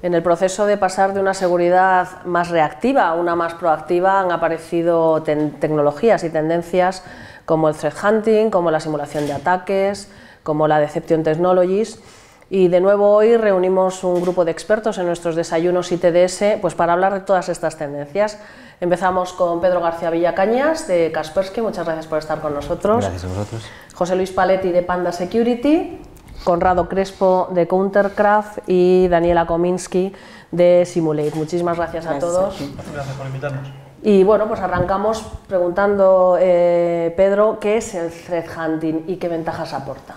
En el proceso de pasar de una seguridad más reactiva a una más proactiva han aparecido tecnologías y tendencias como el threat hunting, como la simulación de ataques, como la deception technologies. Y de nuevo hoy reunimos un grupo de expertos en nuestros desayunos ITDS pues para hablar de todas estas tendencias. Empezamos con Pedro García Villacañas de Kaspersky, muchas gracias por estar con nosotros. Gracias a vosotros. José Luis Paletti de Panda Security, Conrado Crespo de Countercraft y Daniela Kominsky de Simulate. Muchísimas gracias a todos. Gracias por invitarnos. Y bueno, pues arrancamos preguntando, Pedro, ¿qué es el threat hunting y qué ventajas aporta?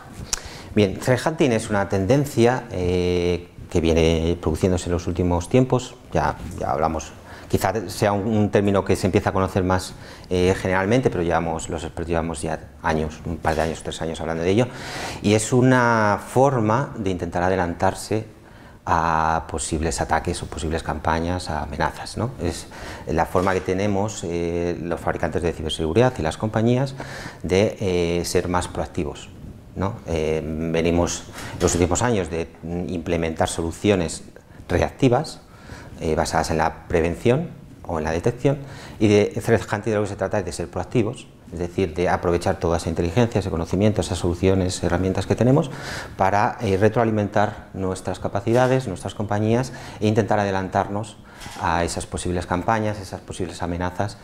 Bien, threat hunting es una tendencia que viene produciéndose en los últimos tiempos, ya hablamos, quizá sea un término que se empieza a conocer más generalmente, pero los expertos llevamos ya años, un par de años, 3 años hablando de ello, y es una forma de intentar adelantarse a posibles ataques o posibles campañas, a amenazas, ¿no? Es la forma que tenemos los fabricantes de ciberseguridad y las compañías de ser más proactivos, ¿no? Venimos los últimos años de implementar soluciones reactivas basadas en la prevención o en la detección, y de threat hunting de lo que se trata es de ser proactivos, es decir, de aprovechar toda esa inteligencia, ese conocimiento, esas soluciones, herramientas que tenemos para retroalimentar nuestras capacidades, nuestras compañías e intentar adelantarnos a esas posibles campañas, esas posibles amenazas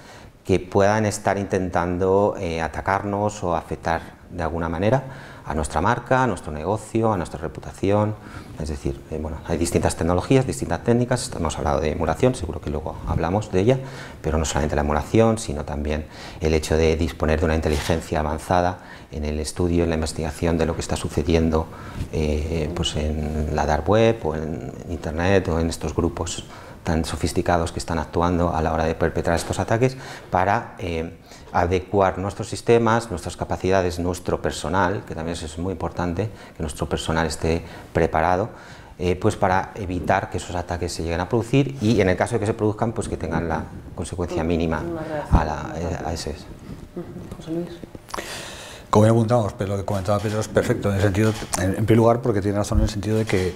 que puedan estar intentando atacarnos o afectar de alguna manera a nuestra marca, a nuestro negocio, a nuestra reputación. Es decir, bueno, hay distintas tecnologías, distintas técnicas. Hemos hablado de emulación, seguro que luego hablamos de ella, pero no solamente la emulación, sino también el hecho de disponer de una inteligencia avanzada en el estudio, en la investigación de lo que está sucediendo pues en la dark web o en internet o en estos grupos tan sofisticados que están actuando a la hora de perpetrar estos ataques, para adecuar nuestros sistemas, nuestras capacidades, nuestro personal, que también es muy importante, que nuestro personal esté preparado, pues para evitar que esos ataques se lleguen a producir y, en el caso de que se produzcan, pues que tengan la consecuencia mínima a ese. José Luis. Como ya apuntamos, pero lo que comentaba Pedro es perfecto, en el sentido, en primer lugar, porque tiene razón en el sentido de que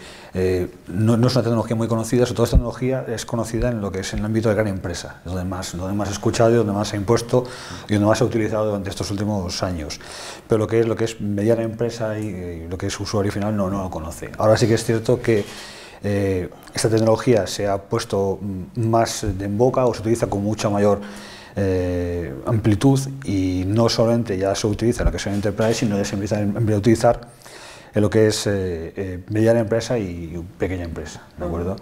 no es una tecnología muy conocida, sobre todo esta tecnología es conocida en lo que es en el ámbito de gran empresa, es donde más he escuchado y donde más se ha impuesto y donde más se ha utilizado durante estos últimos años. Pero lo que es mediana empresa y lo que es usuario final no lo conoce. Ahora sí que es cierto que esta tecnología se ha puesto más en boca o se utiliza con mucha mayor amplitud, y no solamente ya se utiliza en lo que es en Enterprise, sino ya se empieza a utilizar en lo que es mediana empresa y pequeña empresa, ¿de acuerdo?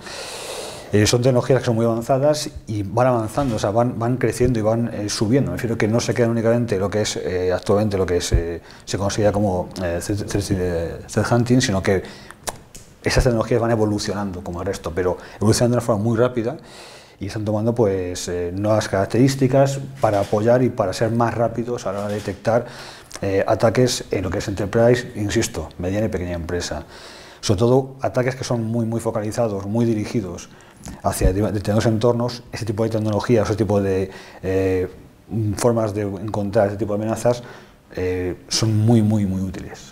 Son tecnologías que son muy avanzadas y van avanzando, o sea, van creciendo y van subiendo. Me refiero que no se quedan únicamente lo que es actualmente lo que se considera como threat hunting, sino que esas tecnologías van evolucionando como el resto, pero evolucionando de una forma muy rápida, y están tomando pues nuevas características para apoyar y para ser más rápidos a la hora de detectar ataques en lo que es Enterprise, insisto, mediana y pequeña empresa. Sobre todo ataques que son muy focalizados, muy dirigidos hacia determinados entornos. Ese tipo de tecnología, ese tipo de formas de encontrar ese tipo de amenazas son muy útiles.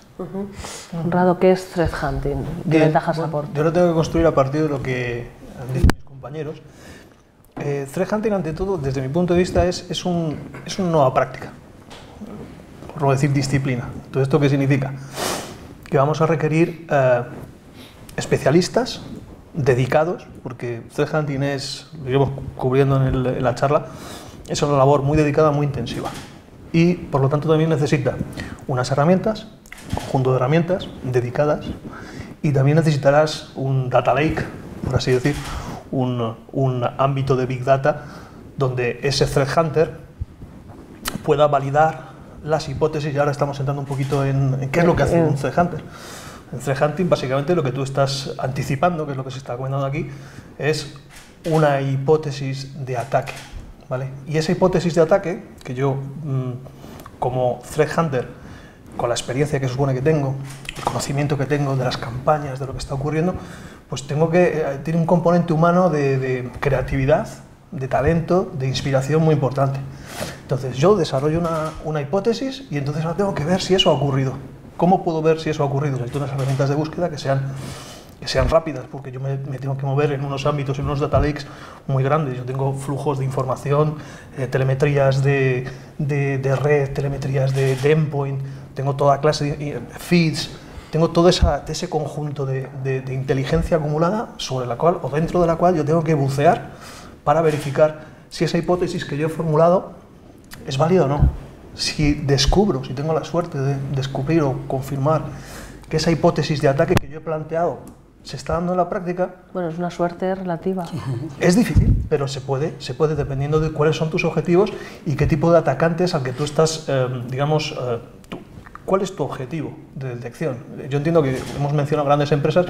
Conrado, ¿qué es threat hunting? ¿Qué ventajas aporta? Yo lo tengo que construir a partir de lo que han dicho mis compañeros. Threat hunting, ante todo, desde mi punto de vista, es una nueva práctica, por no decir disciplina. ¿Todo esto qué significa? Que vamos a requerir especialistas dedicados, porque threat hunting es, lo iremos cubriendo en la charla, es una labor muy dedicada, muy intensiva. Y, por lo tanto, también necesita unas herramientas, un conjunto de herramientas dedicadas, y también necesitarás un data lake, por así decir, un ámbito de Big Data donde ese threat hunter pueda validar las hipótesis. Y ahora estamos entrando un poquito en qué es lo que hace un threat hunter. En threat hunting, básicamente, lo que tú estás anticipando, que es lo que se está comentando aquí, es una hipótesis de ataque, ¿vale? Y esa hipótesis de ataque, que yo, como threat hunter, con la experiencia que supone que tengo, el conocimiento que tengo de las campañas, de lo que está ocurriendo, pues tiene un componente humano de creatividad, de talento, de inspiración muy importante. Entonces yo desarrollo una hipótesis y entonces ahora tengo que ver si eso ha ocurrido. ¿Cómo puedo ver si eso ha ocurrido? Necesito unas herramientas de búsqueda que sean que sean rápidas, porque yo me tengo que mover en unos ámbitos, en unos data lakes muy grandes. Yo tengo flujos de información, telemetrías de red, telemetrías de endpoint, tengo toda clase de feeds, tengo todo ese conjunto de inteligencia acumulada sobre la cual, o dentro de la cual yo tengo que bucear para verificar si esa hipótesis que yo he formulado es válida o no. Si tengo la suerte de descubrir o confirmar que esa hipótesis de ataque que yo he planteado se está dando en la práctica... Bueno, es una suerte relativa. Es difícil, pero se puede dependiendo de cuáles son tus objetivos y qué tipo de atacantes al que tú estás, ¿cuál es tu objetivo de detección? Yo entiendo que hemos mencionado grandes empresas,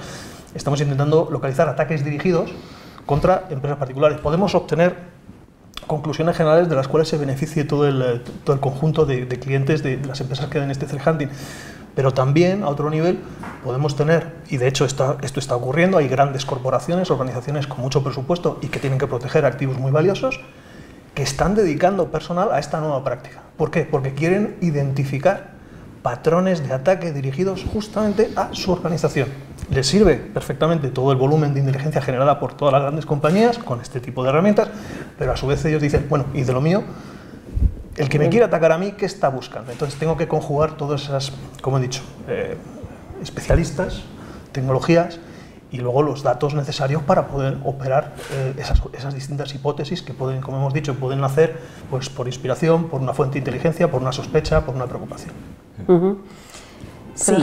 estamos intentando localizar ataques dirigidos contra empresas particulares. Podemos obtener conclusiones generales de las cuales se beneficie todo el conjunto de clientes de las empresas que den este threat hunting. Pero también, a otro nivel, podemos tener, y de hecho esto está ocurriendo, hay grandes corporaciones, organizaciones con mucho presupuesto y que tienen que proteger activos muy valiosos, que están dedicando personal a esta nueva práctica. ¿Por qué? Porque quieren identificar patrones de ataque dirigidos justamente a su organización. Les sirve perfectamente todo el volumen de inteligencia generada por todas las grandes compañías con este tipo de herramientas, pero a su vez ellos dicen, bueno, y de lo mío, el que me quiere atacar a mí, ¿qué está buscando? Entonces tengo que conjugar todas esas, como he dicho, especialistas, tecnologías y luego los datos necesarios para poder operar esas distintas hipótesis que pueden, como hemos dicho, pueden nacer pues, por inspiración, por una fuente de inteligencia, por una sospecha, por una preocupación. Sí.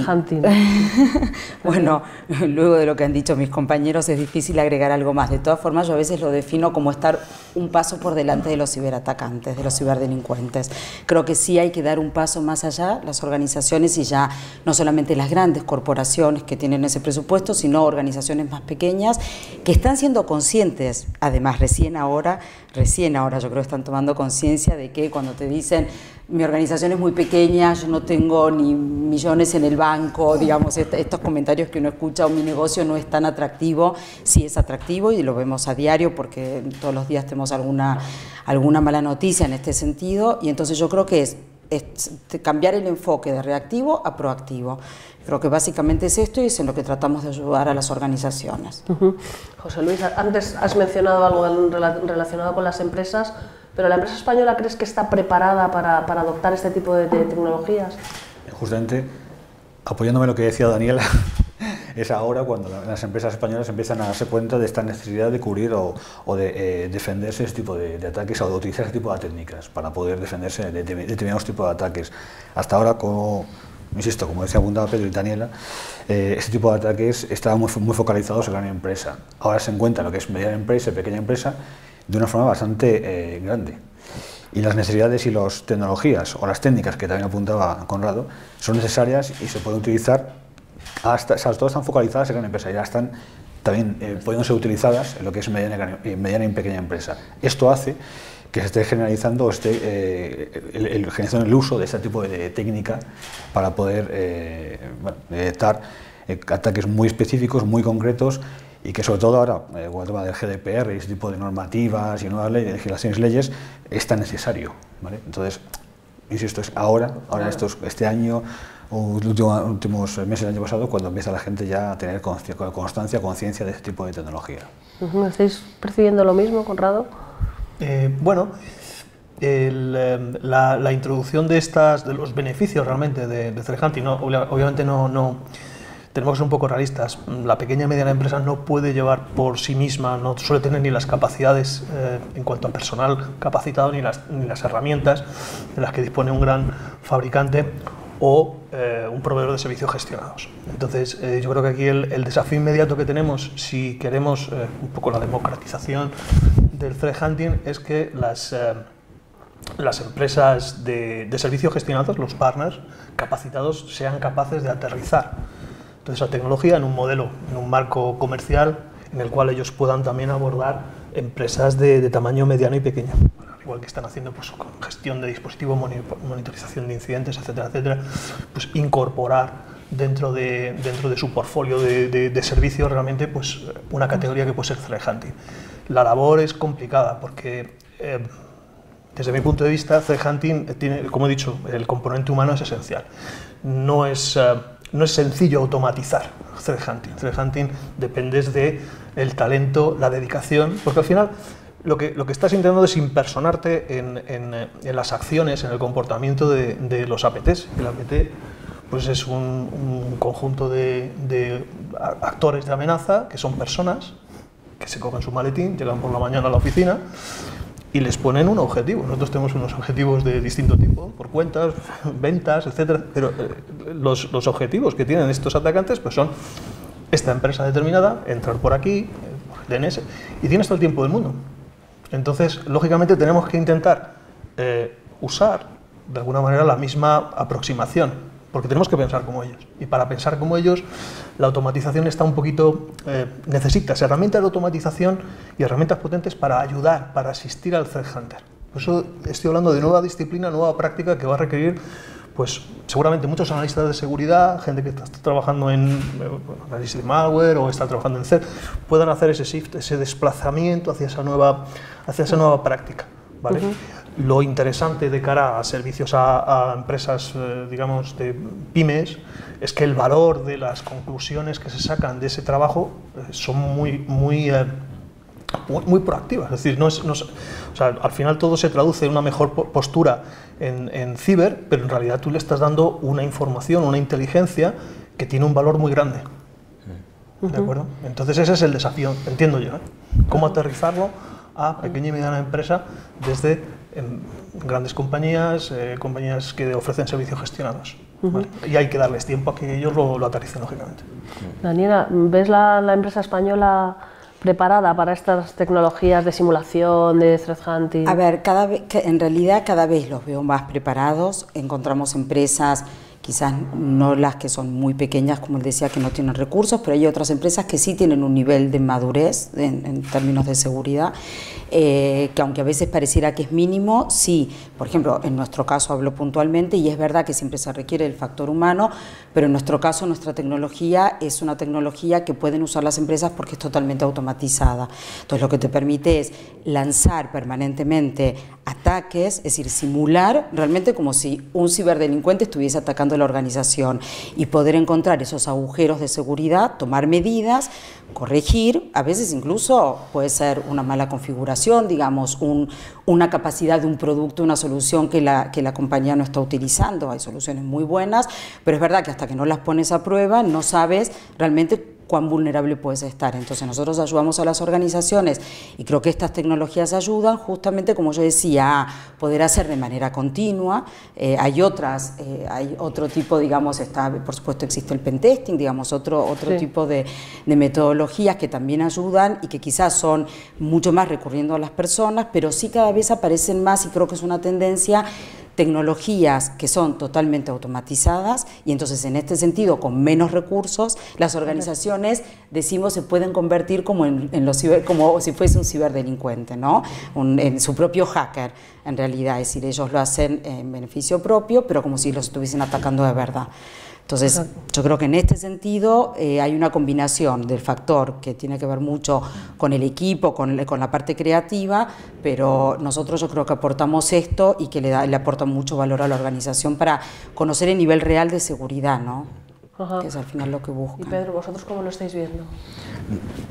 Bueno, luego de lo que han dicho mis compañeros es difícil agregar algo más. De todas formas, yo a veces lo defino como estar un paso por delante de los ciberatacantes, de los ciberdelincuentes. Creo que sí hay que dar un paso más allá, las organizaciones y ya no solamente las grandes corporaciones que tienen ese presupuesto, sino organizaciones más pequeñas que están siendo conscientes, además recién ahora yo creo que están tomando conciencia de que cuando te dicen mi organización es muy pequeña, yo no tengo ni millones en el banco, digamos, estos comentarios que uno escucha, o mi negocio no es tan atractivo, sí es atractivo y lo vemos a diario porque todos los días tenemos alguna mala noticia en este sentido, y entonces yo creo que es cambiar el enfoque de reactivo a proactivo. Creo que básicamente es esto y es en lo que tratamos de ayudar a las organizaciones. José Luis, antes has mencionado algo relacionado con las empresas, pero ¿la empresa española crees que está preparada para adoptar este tipo de tecnologías? Justamente, apoyándome en lo que decía Daniela, es ahora cuando las empresas españolas empiezan a darse cuenta de esta necesidad de cubrir o de defenderse ese tipo de ataques o de utilizar ese tipo de técnicas para poder defenderse de determinados tipos de ataques. Hasta ahora, insisto, como decía apuntaba Pedro y Daniela, este tipo de ataques estaban muy focalizados en la gran empresa. Ahora se encuentra lo que es mediana empresa y pequeña empresa de una forma bastante grande. Y las necesidades y las tecnologías o las técnicas que también apuntaba Conrado son necesarias y se pueden utilizar, todas están focalizadas en gran empresa y ya están también pueden ser utilizadas en lo que es mediana y pequeña empresa. Esto hace que se esté generalizando el uso de este tipo de técnica para poder detectar ataques muy específicos, muy concretos, y que sobre todo ahora, con el tema del GDPR y ese tipo de normativas y nuevas leyes, legislaciones, leyes, es tan necesario, ¿vale? Entonces, insisto, es ahora este año, o los últimos meses del año pasado, cuando empieza la gente ya a tener constancia, conciencia de este tipo de tecnología. ¿Estáis percibiendo lo mismo, Conrado? Bueno, la introducción de los beneficios realmente de threat hunting, obviamente no tenemos que ser un poco realistas. La pequeña y mediana empresa no puede llevar por sí misma, no suele tener ni las capacidades en cuanto a personal capacitado, ni las herramientas de las que dispone un gran fabricante o un proveedor de servicios gestionados. Entonces, yo creo que aquí el desafío inmediato que tenemos, si queremos un poco la democratización del threat hunting, es que las empresas de servicios gestionados, los partners capacitados, sean capaces de aterrizar toda esa tecnología en un modelo, en un marco comercial en el cual ellos puedan también abordar empresas de tamaño mediano y pequeño, igual que están haciendo pues, con gestión de dispositivos, monitorización de incidentes, etcétera, etcétera, pues incorporar dentro de su portfolio de servicios realmente pues, una categoría que puede ser threat hunting. La labor es complicada porque desde mi punto de vista, threat hunting tiene, como he dicho, el componente humano es esencial. No es no es sencillo automatizar threat hunting. Threat hunting dependes del talento, la dedicación, porque al final lo que estás intentando es impersonarte en las acciones, en el comportamiento de los APTs. El APT pues es un conjunto de actores de amenaza, que son personas que se cogen su maletín, llegan por la mañana a la oficina y les ponen un objetivo. Nosotros tenemos unos objetivos de distinto tipo, por cuentas, ventas, etcétera, pero los objetivos que tienen estos atacantes pues son esta empresa determinada, entrar por aquí, DNS, y tienes todo el tiempo del mundo. Entonces, lógicamente, tenemos que intentar usar de alguna manera la misma aproximación, porque tenemos que pensar como ellos. Y para pensar como ellos, la automatización está un poquito... necesitas herramientas de automatización y herramientas potentes para ayudar, para asistir al threat hunter. Por eso estoy hablando de nueva disciplina, nueva práctica que va a requerir, pues seguramente muchos analistas de seguridad, gente que está trabajando en análisis de malware o está trabajando en CERT, puedan hacer ese shift, ese desplazamiento hacia esa nueva práctica, ¿vale? Lo interesante de cara a servicios a empresas, digamos, de pymes, es que el valor de las conclusiones que se sacan de ese trabajo son muy proactivas. Es decir, o sea, al final todo se traduce en una mejor postura en ciber, pero en realidad tú le estás dando una información, una inteligencia que tiene un valor muy grande. ¿De acuerdo? Entonces ese es el desafío, entiendo yo, ¿eh? Cómo aterrizarlo a pequeña y mediana empresa desde grandes compañías, compañías que ofrecen servicios gestionados. ¿Vale? Y hay que darles tiempo a que ellos lo aterricen, lógicamente. Daniela, ¿ves la empresa española preparada para estas tecnologías de simulación, de threat hunting? A ver, en realidad cada vez los veo más preparados. Encontramos empresas, quizás no las que son muy pequeñas, como él decía, que no tienen recursos, pero hay otras empresas que sí tienen un nivel de madurez en términos de seguridad, que aunque a veces pareciera que es mínimo, sí. Por ejemplo, en nuestro caso hablo puntualmente, y es verdad que siempre se requiere el factor humano, pero en nuestro caso nuestra tecnología es una tecnología que pueden usar las empresas porque es totalmente automatizada. Entonces lo que te permite es lanzar permanentemente ataques, es decir, simular realmente como si un ciberdelincuente estuviese atacando la organización y poder encontrar esos agujeros de seguridad, tomar medidas, corregir, a veces incluso puede ser una mala configuración, digamos, una capacidad de un producto, una solución que la compañía no está utilizando. Hay soluciones muy buenas, pero es verdad que hasta que no las pones a prueba no sabes realmente cuán vulnerable puedes estar. Entonces nosotros ayudamos a las organizaciones y creo que estas tecnologías ayudan justamente, como yo decía, a poder hacer de manera continua. Hay otro tipo, digamos, por supuesto existe el pentesting, digamos, otro sí, tipo de metodologías que también ayudan y que quizás son mucho más recurriendo a las personas, pero sí cada vez aparecen más, y creo que es una tendencia, tecnologías que son totalmente automatizadas, y entonces en este sentido con menos recursos las organizaciones, decimos, se pueden convertir como como si fuese un ciberdelincuente, ¿no? En su propio hacker, en realidad, es decir, ellos lo hacen en beneficio propio, pero como si los estuviesen atacando de verdad. Entonces, yo creo que en este sentido hay una combinación del factor que tiene que ver mucho con el equipo, con la parte creativa, pero nosotros yo creo que aportamos esto y que le aporta mucho valor a la organización para conocer el nivel real de seguridad, ¿no? Que es al final lo que buscan. Y Pedro, ¿vosotros cómo lo estáis viendo?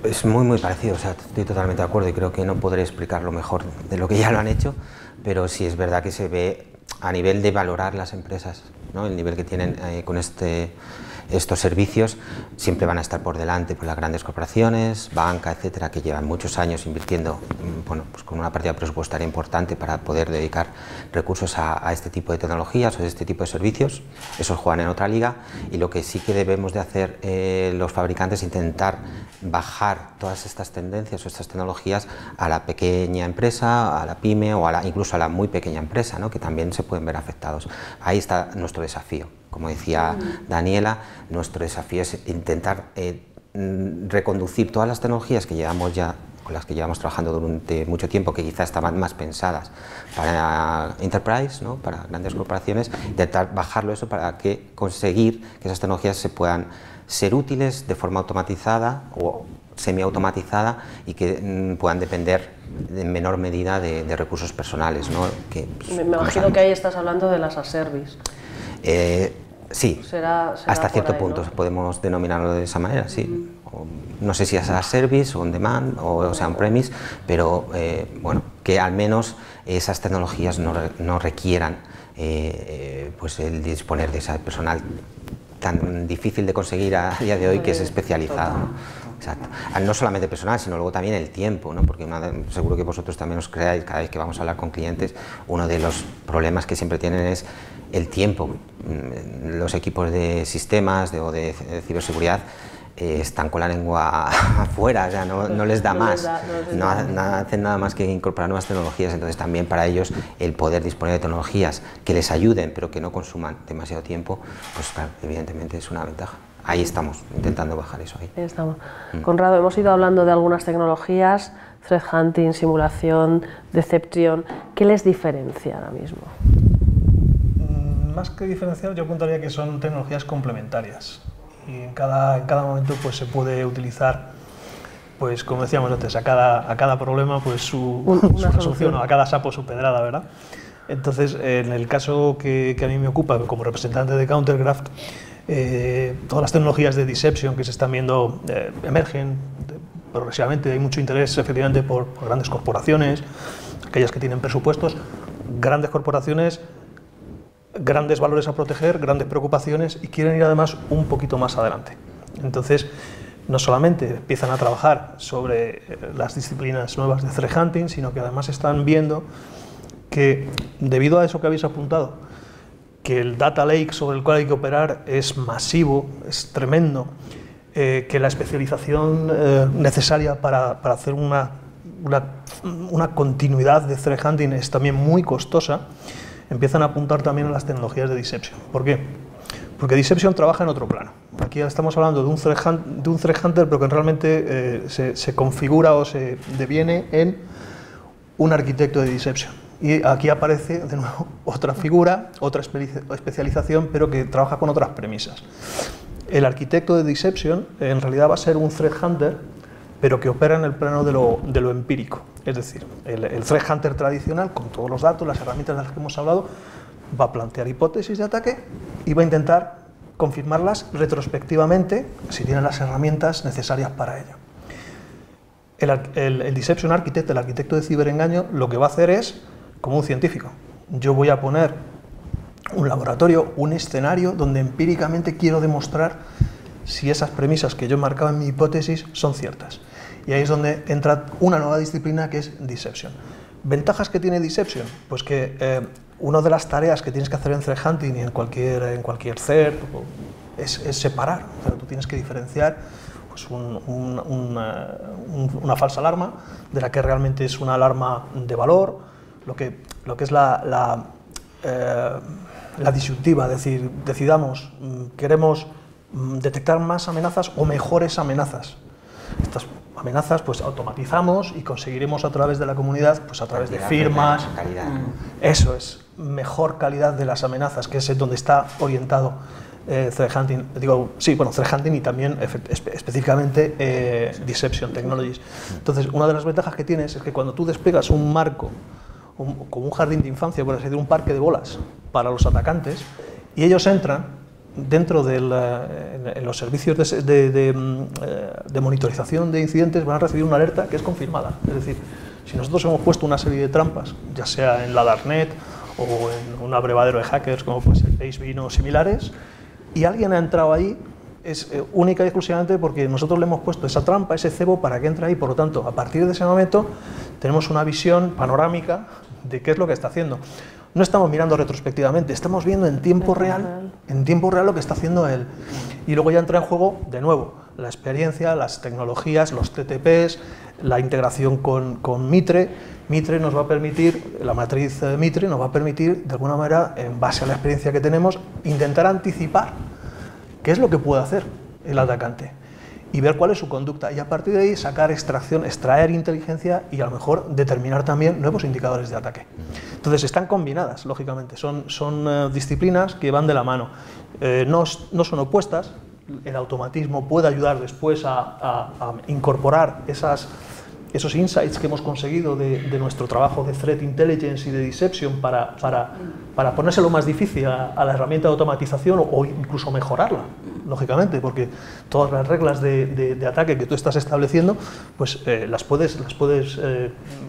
Es muy parecido, o sea, estoy totalmente de acuerdo y creo que no podré explicarlo mejor de lo que ya lo han hecho, pero sí es verdad que se ve a nivel de valorar las empresas, ¿no? El nivel que tienen con estos servicios siempre van a estar por delante por las grandes corporaciones, banca, etcétera, que llevan muchos años invirtiendo, bueno, pues con una partida presupuestaria importante para poder dedicar recursos a este tipo de tecnologías o de este tipo de servicios. Esos juegan en otra liga, y lo que sí que debemos de hacer los fabricantes es intentar bajar todas estas tendencias o estas tecnologías a la pequeña empresa, a la pyme o incluso a la muy pequeña empresa, ¿no? Que también se pueden ver afectados. Ahí está nuestro desafío. Como decía Daniela, nuestro desafío es intentar reconducir todas las tecnologías que con las que llevamos trabajando durante mucho tiempo, que quizás estaban más pensadas para enterprise, ¿no? Para grandes corporaciones, intentar bajarlo eso para conseguir que esas tecnologías se puedan ser útiles de forma automatizada o semiautomatizada y que puedan depender en menor medida de recursos personales, ¿no? Me imagino que ahí estás hablando de las as-service. Sí, hasta cierto punto podemos denominarlo de esa manera, sí. No sé si es a service o on demand o sea on-premise, pero bueno, que al menos esas tecnologías no requieran pues el disponer de ese personal tan difícil de conseguir a día de hoy, que es especializado, ¿no? Exacto. No solamente personal, sino luego también el tiempo, ¿no? Porque seguro que vosotros también os creáis, cada vez que vamos a hablar con clientes, uno de los problemas que siempre tienen es el tiempo. Los equipos de sistemas o de ciberseguridad están con la lengua afuera, o sea, no les da más, no hacen nada más que incorporar nuevas tecnologías. Entonces también para ellos el poder disponer de tecnologías que les ayuden pero que no consuman demasiado tiempo, pues claro, evidentemente es una ventaja. Ahí estamos, intentando bajar eso. Ahí estamos. Conrado, hemos ido hablando de algunas tecnologías, threat hunting, simulación, deception. ¿Qué les diferencia ahora mismo? Más que diferenciar, yo apuntaría que son tecnologías complementarias. Y en cada momento pues, se puede utilizar, pues como decíamos antes, a cada problema pues, su resolución, o a cada sapo su pedrada, ¿verdad? Entonces, en el caso que a mí me ocupa como representante de Countergraph, todas las tecnologías de deception que se están viendo emergen progresivamente. Hay mucho interés efectivamente por grandes corporaciones, aquellas que tienen presupuestos, grandes corporaciones, grandes valores a proteger, grandes preocupaciones, y quieren ir además un poquito más adelante. Entonces, no solamente empiezan a trabajar sobre las disciplinas nuevas de threat hunting, sino que además están viendo que, debido a eso que habéis apuntado, que el data lake sobre el cual hay que operar es masivo, es tremendo, que la especialización necesaria para hacer una continuidad de threat hunting es también muy costosa, empiezan a apuntar también a las tecnologías de deception. ¿Por qué? Porque deception trabaja en otro plano. Aquí estamos hablando de un threat hunter, pero que realmente se configura o se deviene en un arquitecto de deception. Y aquí aparece de nuevo otra figura, otra especialización, pero que trabaja con otras premisas. El arquitecto de deception en realidad va a ser un threat hunter, pero que opera en el plano de lo empírico. Es decir, el threat hunter tradicional, con todos los datos, las herramientas de las que hemos hablado, va a plantear hipótesis de ataque y va a intentar confirmarlas retrospectivamente si tiene las herramientas necesarias para ello. El deception architect, el arquitecto de ciberengaño, lo que va a hacer es, como un científico, yo voy a poner un laboratorio, un escenario donde empíricamente quiero demostrar si esas premisas que yo marcaba en mi hipótesis son ciertas. Y ahí es donde entra una nueva disciplina que es deception. ¿Ventajas que tiene deception? Pues que una de las tareas que tienes que hacer en threat hunting y en cualquier CERT es separar. O sea, tú tienes que diferenciar pues, una falsa alarma de la que realmente es una alarma de valor, lo que es la disyuntiva, es decir, decidamos, queremos detectar más amenazas o mejores amenazas. Estas amenazas pues automatizamos y conseguiremos a través de la comunidad, pues a través de firmas, eso es, mejor calidad de las amenazas, que es donde está orientado threat hunting, threat hunting y también específicamente deception technologies. Entonces, una de las ventajas que tienes es que cuando tú despliegas un marco, como un jardín de infancia, por así decirlo, un parque de bolas para los atacantes, y ellos entran dentro de en los servicios de monitorización de incidentes, van a recibir una alerta que es confirmada. Es decir, si nosotros hemos puesto una serie de trampas, ya sea en la Darknet o en un abrevadero de hackers como puede ser Acebeam o similares, y alguien ha entrado ahí, es única y exclusivamente porque nosotros le hemos puesto esa trampa, ese cebo para que entre ahí. Por lo tanto, a partir de ese momento tenemos una visión panorámica de qué es lo que está haciendo. No estamos mirando retrospectivamente, estamos viendo en tiempo real lo que está haciendo él. Y luego ya entra en juego, de nuevo, la experiencia, las tecnologías, los TTPs, la integración con Mitre. Mitre nos va a permitir, la matriz Mitre nos va a permitir, de alguna manera, en base a la experiencia que tenemos, intentar anticipar qué es lo que puede hacer el atacante y ver cuál es su conducta, y a partir de ahí sacar extraer inteligencia y a lo mejor determinar también nuevos indicadores de ataque. Entonces están combinadas, lógicamente, son disciplinas que van de la mano, no son opuestas. El automatismo puede ayudar después a incorporar esos insights que hemos conseguido de nuestro trabajo de Threat Intelligence y de Deception para ponérselo más difícil a la herramienta de automatización o incluso mejorarla, lógicamente, porque todas las reglas de ataque que tú estás estableciendo, pues las puedes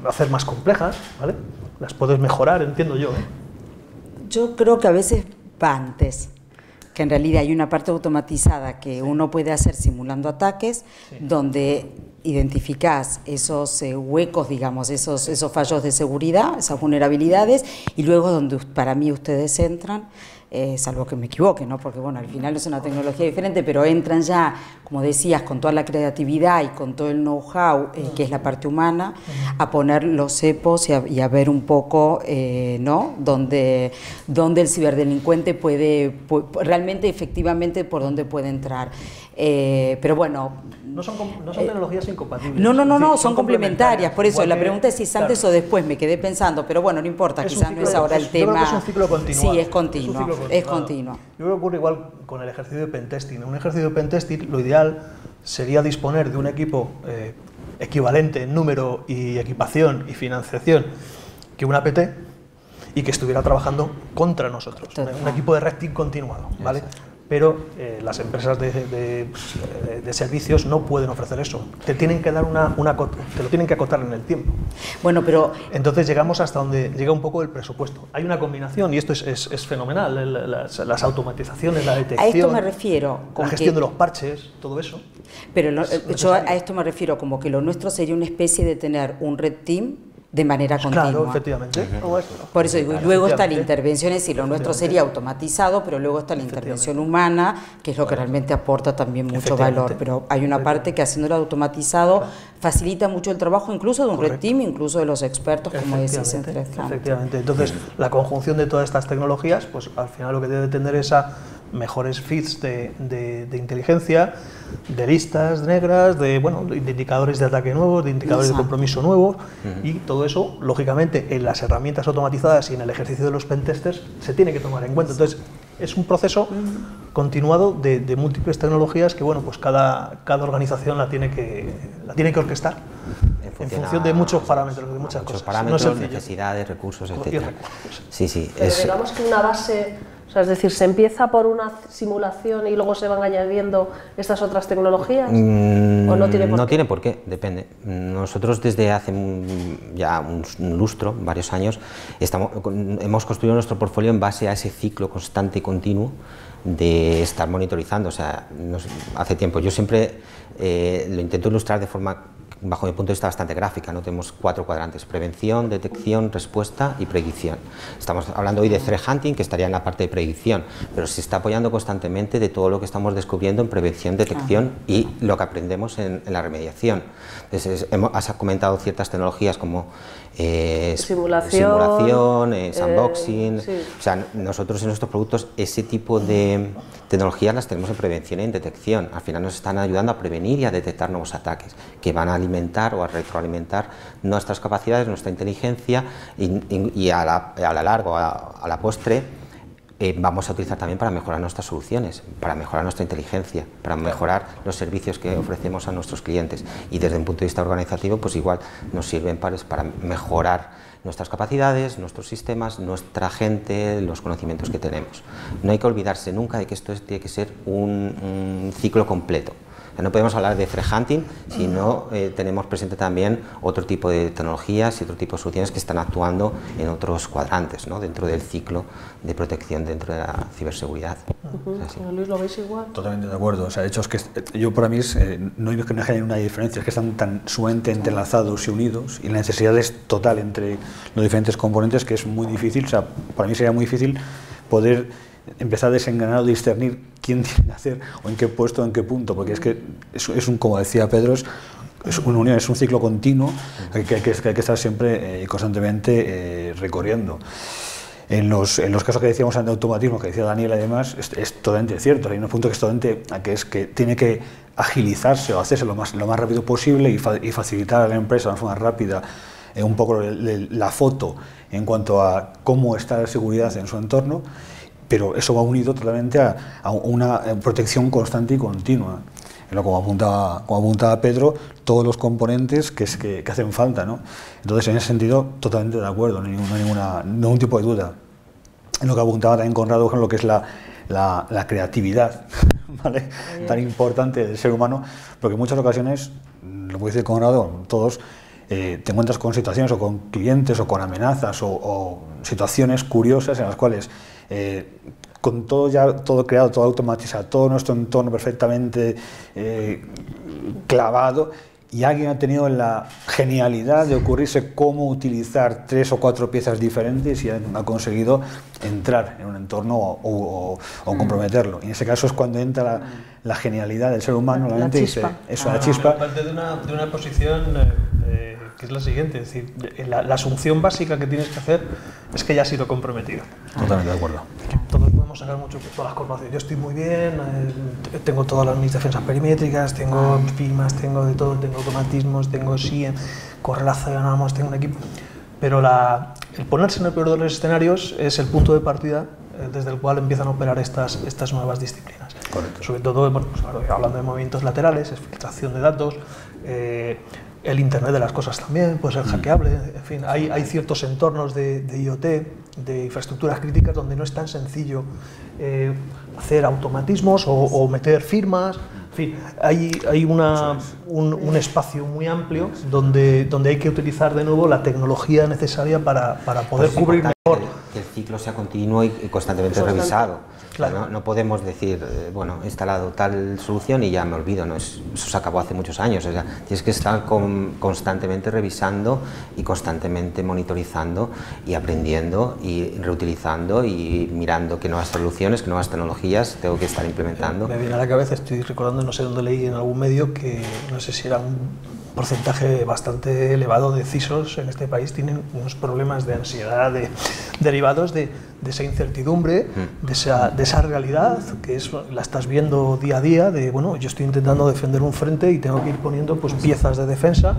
hacer más complejas, ¿vale? Las puedes mejorar, entiendo yo, ¿eh? Yo creo que a veces va antes, que en realidad hay una parte automatizada que uno puede hacer simulando ataques, donde identificás esos huecos, digamos, esos fallos de seguridad, esas vulnerabilidades, y luego donde para mí ustedes entran, salvo que me equivoque, ¿no? Porque bueno, al final es una tecnología diferente, pero entran ya, como decías, con toda la creatividad y con todo el know-how, que es la parte humana, a poner los cepos y a ver un poco, ¿no? Donde el ciberdelincuente puede realmente, efectivamente, por dónde puede entrar. Pero bueno... No son tecnologías incompatibles. No, son complementarias. Por eso, la pregunta es si es antes o después, me quedé pensando, pero bueno, no importa, quizás no es ahora el tema. Yo creo que es un ciclo continuado. Sí, es continuo. Es continuo. Yo creo que ocurre igual con el ejercicio de pentesting. En un ejercicio de pentesting, lo ideal sería disponer de un equipo equivalente en número y equipación y financiación que una APT y que estuviera trabajando contra nosotros. Un equipo de red team continuado, ¿vale? Exacto. Pero las empresas de servicios no pueden ofrecer eso. Te tienen que dar te lo tienen que acotar en el tiempo. Bueno, pero... Entonces llegamos hasta donde llega un poco el presupuesto. Hay una combinación y esto es fenomenal, las automatizaciones, la detección... A esto me refiero... La gestión de los parches, todo eso. Pero yo a esto me refiero como que lo nuestro sería una especie de tener un red team de manera continua. Claro, efectivamente. Por eso digo, y luego está la intervención, es decir, lo nuestro sería automatizado, pero luego está la intervención humana, que es lo que realmente aporta también mucho valor. Pero hay una parte que haciéndolo automatizado facilita mucho el trabajo, incluso de un red team, incluso de los expertos, como decís en Threat Hunting. Efectivamente. Entonces, la conjunción de todas estas tecnologías, pues al final lo que debe tener es mejores feeds de inteligencia, de listas negras, de indicadores de ataque nuevos, de indicadores de compromiso nuevos, y todo eso, lógicamente, en las herramientas automatizadas y en el ejercicio de los pentesters se tiene que tomar en cuenta. Entonces, es un proceso continuado de múltiples tecnologías que, bueno, pues cada organización la tiene que orquestar en función de muchos parámetros, de muchas cosas. Parámetros, necesidades, recursos, etc. Sí. Pero digamos que una base... O sea, es decir, ¿se empieza por una simulación y luego se van añadiendo estas otras tecnologías? ¿O no tiene por qué? No tiene por qué, depende. Nosotros desde hace ya un lustro, varios años, hemos construido nuestro portfolio en base a ese ciclo constante y continuo de estar monitorizando. O sea, hace tiempo yo siempre lo intento ilustrar de forma, bajo mi punto de vista, bastante gráfica, ¿no? Tenemos 4 cuadrantes: prevención, detección, respuesta y predicción. Estamos hablando hoy de Threat Hunting, que estaría en la parte de predicción, pero se está apoyando constantemente de todo lo que estamos descubriendo en prevención, detección y lo que aprendemos en la remediación. Entonces, has comentado ciertas tecnologías como simulación, sandboxing. O sea, nosotros en nuestros productos ese tipo de tecnologías las tenemos en prevención y en detección. Al final nos están ayudando a prevenir y a detectar nuevos ataques que van a alimentar o a retroalimentar nuestras capacidades, nuestra inteligencia y a la larga, a la postre, vamos a utilizar también para mejorar nuestras soluciones, para mejorar nuestra inteligencia, para mejorar los servicios que ofrecemos a nuestros clientes, y desde un punto de vista organizativo pues igual nos sirven para mejorar nuestras capacidades, nuestros sistemas, nuestra gente, los conocimientos que tenemos. No hay que olvidarse nunca de que esto tiene que ser un ciclo completo. No podemos hablar de Threat Hunting si no tenemos presente también otro tipo de tecnologías y otro tipo de soluciones que están actuando en otros cuadrantes, ¿no? Dentro del ciclo de protección dentro de la ciberseguridad. Luis, ¿lo veis igual? Totalmente de acuerdo. O sea, de hecho, es que yo para mí no hay que hay una diferencia, es que están tan sumamente entrelazados y unidos, y la necesidad es total entre los diferentes componentes, que es muy difícil. O sea, para mí sería muy difícil poder empezar a desengranar o discernir quién tiene que hacer o en qué puesto, en qué punto, porque es que como decía Pedro, es una unión, es un ciclo continuo que hay que estar siempre constantemente recorriendo. En los casos que decíamos de automatismo, que decía Daniel, además, es totalmente cierto. Hay un punto que es que tiene que agilizarse o hacerse lo más rápido posible y facilitar a la empresa de una forma rápida un poco la foto en cuanto a cómo está la seguridad en su entorno, pero eso va unido totalmente a una protección constante y continua. Pero como apuntaba Pedro, todos los componentes que hacen falta, ¿no? Entonces, en ese sentido, totalmente de acuerdo, no hay ningún tipo de duda. En lo que apuntaba también Conrado, con lo que es la creatividad, ¿vale? Tan importante del ser humano, porque en muchas ocasiones, lo puede decir Conrado, todos te encuentras con situaciones o con clientes o con amenazas o situaciones curiosas en las cuales con todo creado, todo automatizado, todo nuestro entorno perfectamente clavado, y alguien ha tenido la genialidad de ocurrirse cómo utilizar 3 o 4 piezas diferentes y ha conseguido entrar en un entorno o comprometerlo. Y en ese caso es cuando entra la genialidad del ser humano, la mente dice, eso, la chispa. Parte de una posición que es la siguiente, es decir, la asunción básica que tienes que hacer es que ya has sido comprometido. Totalmente de acuerdo. Todos podemos sacar mucho, todas las corporaciones. Yo estoy muy bien, tengo todas mis defensas perimétricas, tengo primas, tengo de todo, tengo automatismos, tengo SIEM, correlacionamos, tengo un equipo. Pero el ponerse en el peor de los escenarios es el punto de partida desde el cual empiezan a operar estas nuevas disciplinas. Correcto. Sobre todo, bueno, pues, claro, hablando de movimientos laterales, es filtración de datos, el Internet de las cosas también, puede ser hackeable, en fin, hay ciertos entornos de IoT, de infraestructuras críticas, donde no es tan sencillo hacer automatismos o meter firmas. En fin, hay un espacio muy amplio donde hay que utilizar de nuevo la tecnología necesaria para poder cubrir mejor. Que el ciclo sea continuo y constantemente revisado. Claro. No podemos decir, bueno, he instalado tal solución y ya me olvido, ¿no? Eso se acabó hace muchos años. O sea, tienes que estar constantemente revisando y constantemente monitorizando y aprendiendo y reutilizando y mirando qué nuevas soluciones, qué nuevas tecnologías tengo que estar implementando. Me viene a la cabeza, estoy recordando, no sé dónde leí en algún medio, que no sé si era un porcentaje bastante elevado de CISOs en este país tienen unos problemas de ansiedad derivados de esa incertidumbre, de esa realidad que la estás viendo día a día, de bueno, yo estoy intentando defender un frente y tengo que ir poniendo pues piezas de defensa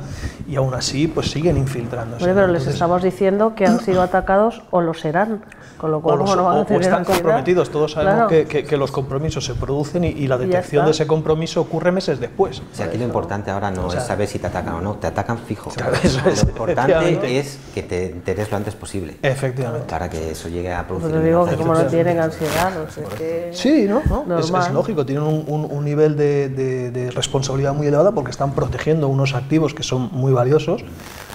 y aún así pues siguen infiltrándose. Bueno, pero les estamos diciendo que han sido atacados o lo serán, con lo cual no van a tener están ansiedad. comprometidos, todos sabemos claro. que los compromisos se producen y la detección de ese compromiso ocurre meses después. O sea, aquí lo importante ahora no es saber si te atacan o no, te atacan fijo. Claro, lo importante es que te enteres lo antes posible. Efectivamente. Para que eso llegue a producir. Pues te digo que como no tienen ansiedad, no sé qué. Sí, ¿no? Es Normal. lógico, tienen un nivel de responsabilidad muy elevada porque están protegiendo unos activos que son muy valiosos,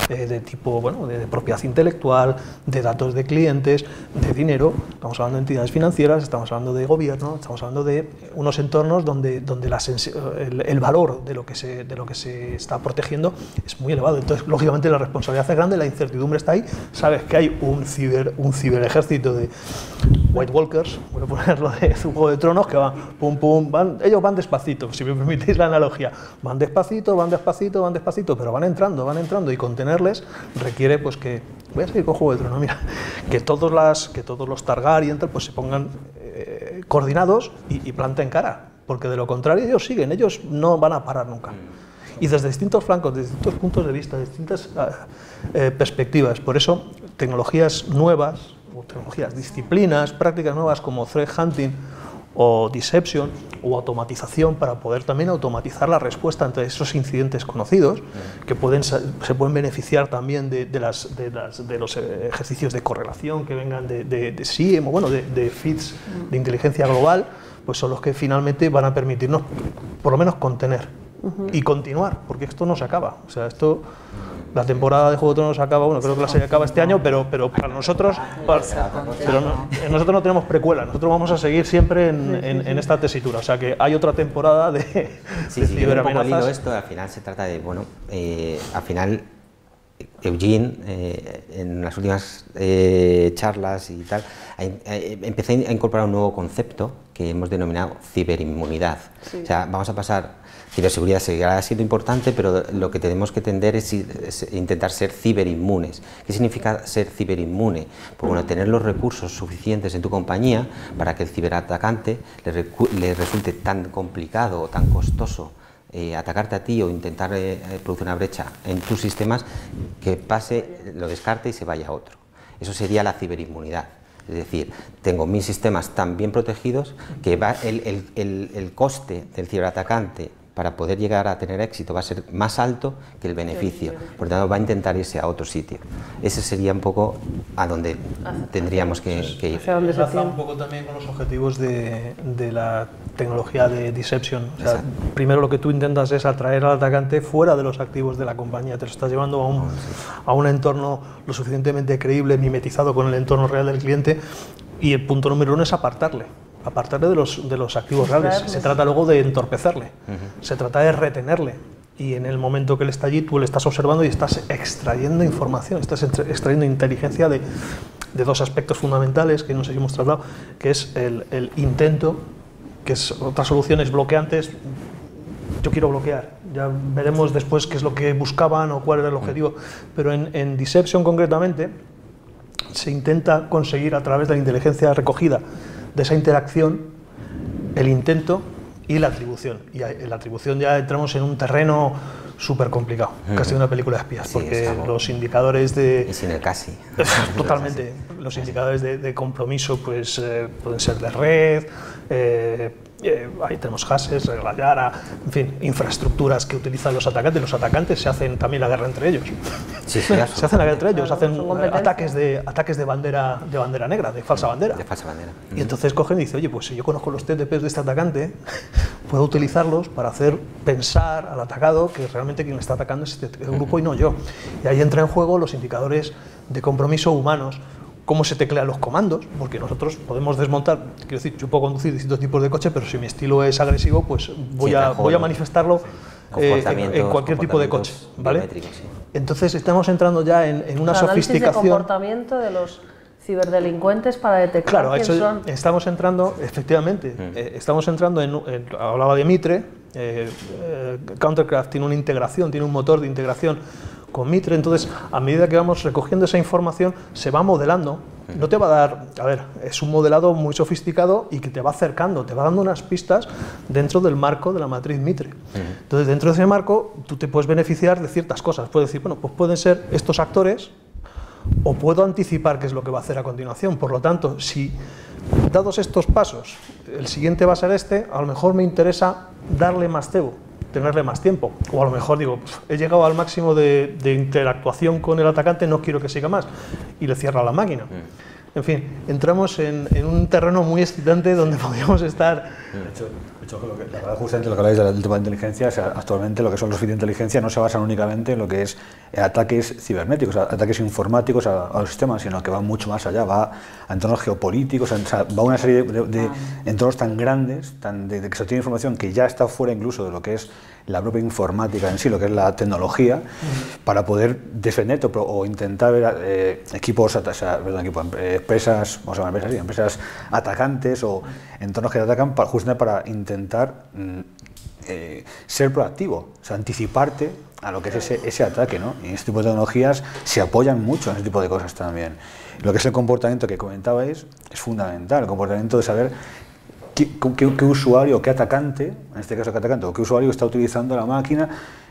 de tipo, bueno, de propiedad intelectual, de datos de clientes, de dinero. Estamos hablando de entidades financieras, estamos hablando de gobierno, estamos hablando de unos entornos donde el valor de lo que se está protegiendo es muy elevado. Entonces, lógicamente, la responsabilidad es grande, la incertidumbre está ahí. Sabes que hay un ciberejército de White Walkers, voy a ponerlo de Juego de Tronos, que van pum pum, ellos van despacito, si me permitís la analogía, van despacito, pero van entrando y contenerles requiere pues que, voy a seguir con Juego de Tronos, mira, que todos los Targaryen pues se pongan coordinados y planten cara, porque de lo contrario ellos siguen, ellos no van a parar nunca. Y desde distintos flancos, desde distintos puntos de vista, distintas perspectivas. Por eso, tecnologías nuevas, o tecnologías, disciplinas, prácticas nuevas como threat hunting o deception o automatización, para poder también automatizar la respuesta ante esos incidentes conocidos, que se pueden beneficiar también de los ejercicios de correlación que vengan de SIEM o bueno, de feeds de inteligencia global, pues son los que finalmente van a permitirnos por lo menos contener y continuar, porque esto no se acaba. O sea, la temporada de Juego de Tronos se acaba, bueno, creo que la serie acaba este año, pero para nosotros, nosotros no tenemos precuela, nosotros vamos a seguir siempre en esta tesitura, o sea que hay otra temporada de ciberamenazas. Un poco al hilo al final se trata de, bueno, al final Eugene, en las últimas charlas y tal, empecé a incorporar un nuevo concepto que hemos denominado ciberinmunidad. Sí. O sea, vamos a pasar, ciberseguridad seguirá siendo importante, pero lo que tenemos que tender es intentar ser ciberinmunes. ¿Qué significa ser ciberinmune? Pues bueno, tener los recursos suficientes en tu compañía para que el ciberatacante le resulte tan complicado o tan costoso atacarte a ti o intentar producir una brecha en tus sistemas, que pase, lo descarte y se vaya a otro. Eso sería la ciberinmunidad. Es decir, tengo mis sistemas tan bien protegidos que el coste del ciberatacante para poder llegar a tener éxito va a ser más alto que el beneficio, por lo tanto va a intentar irse a otro sitio. Ese sería un poco a donde tendríamos que ir. Enlaza un poco también con los objetivos de la tecnología de deception. O sea, primero lo que tú intentas es atraer al atacante fuera de los activos de la compañía, te lo estás llevando a un entorno lo suficientemente creíble, mimetizado con el entorno real del cliente, y el punto número 1 es apartarle de los activos reales. Se trata luego de entorpecerle, se trata de retenerle, y en el momento que él está allí tú le estás observando y estás extrayendo información, estás extrayendo inteligencia de dos aspectos fundamentales que no sé si hemos tratado, que es el intento, que es otras soluciones bloqueantes. Yo quiero bloquear, ya veremos después qué es lo que buscaban o cuál era el objetivo, pero en Deception concretamente se intenta conseguir a través de la inteligencia recogida de esa interacción el intento y la atribución. Y en la atribución ya entramos en un terreno súper complicado, casi una película de espías, porque los indicadores de... Y sin el casi. Totalmente. Los indicadores de compromiso pues, pueden ser de red, ahí tenemos hashes, regla Yara, en fin, infraestructuras que utilizan los atacantes. Los atacantes se hacen también la guerra entre ellos. Sí, se hacen la guerra entre ellos, hacen ataques de bandera negra, de falsa bandera. De falsa bandera. Y entonces cogen y dicen, oye, pues si yo conozco los TTPs de este atacante, puedo utilizarlos para hacer pensar al atacado que realmente quien le está atacando es este grupo y no yo. Y ahí entra en juego los indicadores de compromiso humanos, cómo se teclean los comandos, porque nosotros podemos desmontar, quiero decir, yo puedo conducir distintos tipos de coche, pero si mi estilo es agresivo, pues voy a manifestarlo en cualquier tipo de coche, ¿vale? Sí. Entonces estamos entrando ya en una sofisticación... de comportamiento de los ciberdelincuentes para detectar quién son. Estamos entrando, efectivamente, estamos entrando hablaba de Mitre, Countercraft tiene una integración, tiene un motor de integración con Mitre, entonces a medida que vamos recogiendo esa información se va modelando, no te va a dar, a ver, es un modelado muy sofisticado y que te va acercando, te va dando unas pistas dentro del marco de la matriz Mitre. Entonces dentro de ese marco tú te puedes beneficiar de ciertas cosas, puedes decir, bueno, pues pueden ser estos actores o puedo anticipar qué es lo que va a hacer a continuación, por lo tanto, si dados estos pasos, el siguiente va a ser este, a lo mejor me interesa darle más cebo, tenerle más tiempo, o a lo mejor digo, he llegado al máximo de interactuación con el atacante, no quiero que siga más, y le cierra la máquina. En fin, entramos en un terreno muy excitante donde podríamos estar... La verdad, justamente lo que habláis del tema de inteligencia, o sea, actualmente lo que son los feeds de inteligencia no se basan únicamente en lo que es ataques cibernéticos, ataques informáticos a los sistemas, sino que va mucho más allá, va a entornos geopolíticos, o sea, va a una serie de entornos tan grandes, de que se obtiene información que ya está fuera incluso de lo que es la propia informática en sí, lo que es la tecnología, para poder defender o intentar ver empresas, vamos a llamar empresas atacantes o entornos que atacan justamente para intentar ser proactivo, o sea, anticiparte a lo que es ese ataque, ¿no? Y este tipo de tecnologías se apoyan mucho en ese tipo de cosas también. Lo que es el comportamiento que comentabais es fundamental, el comportamiento de saber qué usuario, qué atacante, en este caso qué atacante, o qué usuario está utilizando la máquina.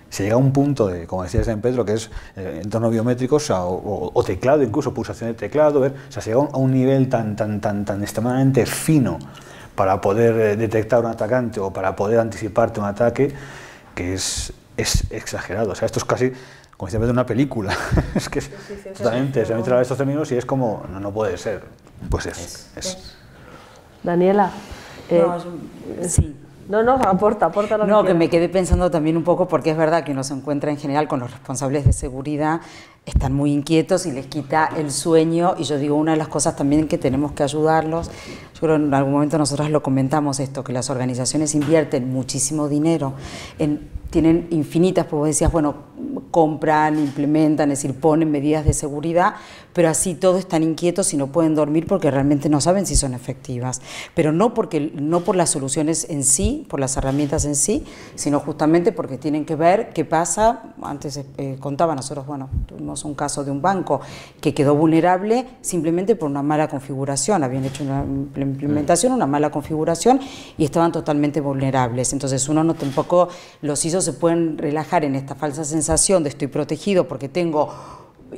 Se llega a un punto de, como decía San Pedro, que es entornos biométricos o teclado, incluso pulsación de teclado, o sea, se llega a un nivel tan extremadamente fino para poder detectar un atacante o para poder anticiparte un ataque, que es exagerado. O sea, esto es casi, como decía Pedro, una película. Es que totalmente, se meten a estos términos y es como, no puede ser. Pues es. Daniela. Sí. No, aporta lo que No, que me quedé pensando también un poco, porque es verdad que uno se encuentra en general con los responsables de seguridad, están muy inquietos y les quita el sueño, y yo digo, una de las cosas también que tenemos que ayudarlos, yo creo que en algún momento nosotros lo comentamos esto, que las organizaciones invierten muchísimo dinero, tienen infinitas, pues vos decías, bueno, compran, implementan, es decir, ponen medidas de seguridad, pero así todos están inquietos y no pueden dormir porque realmente no saben si son efectivas, pero no por las soluciones en sí, por las herramientas en sí, sino justamente porque tienen que ver qué pasa. Antes contaba, nosotros, bueno, tuvimos un caso de un banco que quedó vulnerable simplemente por una mala configuración, habían hecho una implementación, una mala configuración y estaban totalmente vulnerables. Entonces uno no tampoco, los ISO se pueden relajar en esta falsa sensación de estoy protegido porque tengo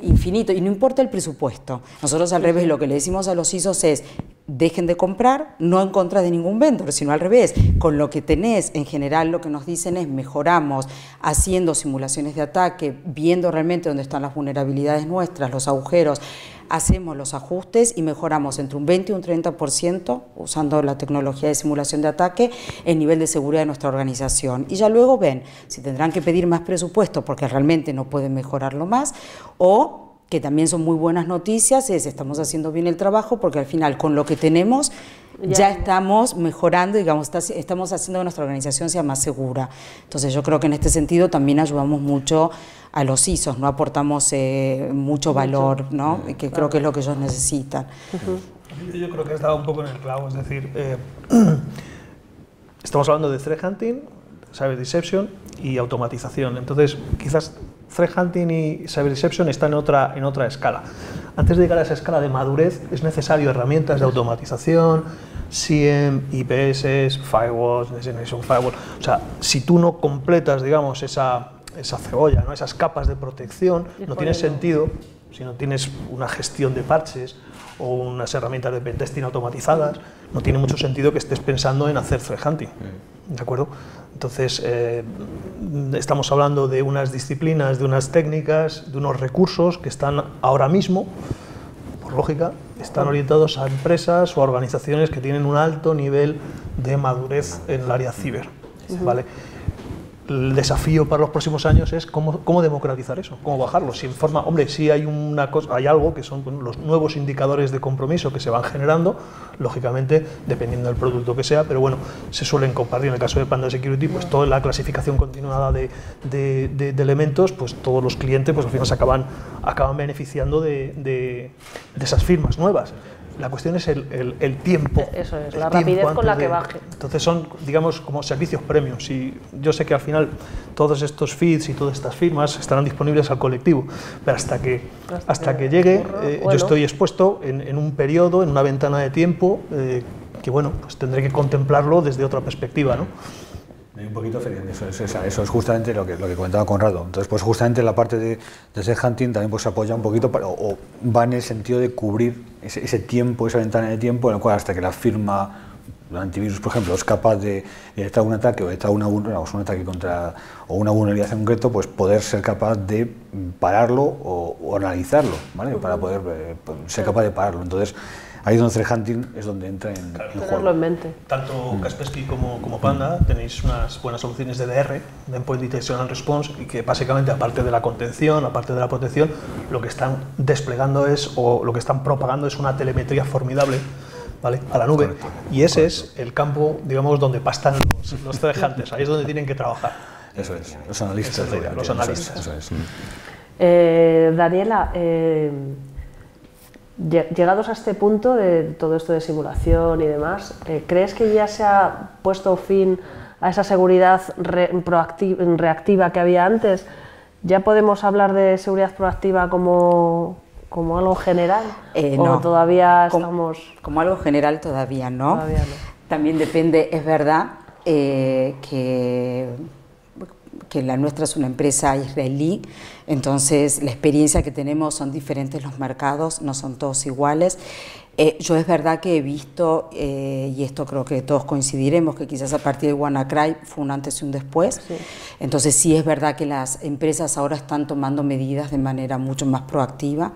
infinito, y no importa el presupuesto. Nosotros al revés lo que le decimos a los ISOs es, dejen de comprar, no en contra de ningún vendor, sino al revés. Con lo que tenés, en general lo que nos dicen es mejoramos haciendo simulaciones de ataque, viendo realmente dónde están las vulnerabilidades nuestras, los agujeros, hacemos los ajustes y mejoramos entre un 20 y un 30%, usando la tecnología de simulación de ataque, el nivel de seguridad de nuestra organización. Y ya luego ven si tendrán que pedir más presupuesto porque realmente no pueden mejorarlo más, o que también son muy buenas noticias, estamos haciendo bien el trabajo porque al final con lo que tenemos ya estamos mejorando, digamos, estamos haciendo que nuestra organización sea más segura. Entonces yo creo que en este sentido también ayudamos mucho a los ISOs, ¿no? Aportamos mucho valor, ¿no? Que creo que es lo que ellos necesitan. Yo creo que has dado un poco en el clavo, es decir, estamos hablando de threat hunting, cyber deception y automatización. Entonces, quizás threat hunting y cyber deception están en otra escala. Antes de llegar a esa escala de madurez, es necesario herramientas de automatización, SIEM, IPS, firewalls, Destination Firewall. O sea, si tú no completas, digamos, esa cebolla, ¿no? Esas capas de protección, no tiene sentido, si no tienes una gestión de parches o unas herramientas de pentesting automatizadas, no tiene mucho sentido que estés pensando en hacer threat hunting, ¿de acuerdo? Entonces, estamos hablando de unas disciplinas, de unas técnicas, de unos recursos que están ahora mismo, por lógica, están orientados a empresas o a organizaciones que tienen un alto nivel de madurez en el área ciber, ¿vale? El desafío para los próximos años es cómo democratizar eso, cómo bajarlo. Si en forma, hombre, sí hay hay algo que son los nuevos indicadores de compromiso que se van generando, lógicamente, dependiendo del producto que sea, pero bueno, se suelen compartir. En el caso de Panda Security, pues toda la clasificación continuada de elementos, pues todos los clientes, pues al final se acaban beneficiando de esas firmas nuevas. La cuestión es el tiempo. Eso es, la rapidez con la que baje. Entonces son, digamos, como servicios premium. Si yo sé que al final todos estos feeds y todas estas firmas estarán disponibles al colectivo, pero hasta que llegue, yo estoy expuesto en un periodo, en una ventana de tiempo, que bueno, pues tendré que contemplarlo desde otra perspectiva, ¿no? Un poquito, eso es justamente lo que comentaba Conrado. Entonces, pues justamente la parte de threat hunting también pues, se apoya un poquito o va en el sentido de cubrir ese tiempo, esa ventana de tiempo en el cual hasta que la firma, el antivirus, por ejemplo, es capaz de detectar un ataque o detectar un ataque contra o una vulnerabilidad en concreto, pues poder ser capaz de pararlo o analizarlo, ¿vale? Para poder ser capaz de pararlo. Entonces, ahí donde threat hunting es donde entra en juego. En mente. Tanto Kaspersky como Panda tenéis unas buenas soluciones de DR, de Endpoint Detection and Response, y que básicamente, aparte de la contención, aparte de la protección, lo que están desplegando o lo que están propagando es una telemetría formidable, ¿vale? A la nube. Correcto. Y ese es el campo, digamos, donde pastan los threat hunters, ahí es donde tienen que trabajar. Eso es, los analistas. Los analistas. Eso es. Daniela, llegados a este punto de todo esto de simulación y demás, ¿crees que ya se ha puesto fin a esa seguridad reactiva que había antes? ¿Ya podemos hablar de seguridad proactiva como algo general? No. ¿O todavía estamos...? Como algo general todavía no. Todavía no. También depende, es verdad, que la nuestra es una empresa israelí, entonces la experiencia que tenemos son diferentes los mercados, no son todos iguales. Yo es verdad que he visto, y esto creo que todos coincidiremos, que quizás a partir de WannaCry fue un antes y un después. Sí. Entonces sí es verdad que las empresas ahora están tomando medidas de manera mucho más proactiva.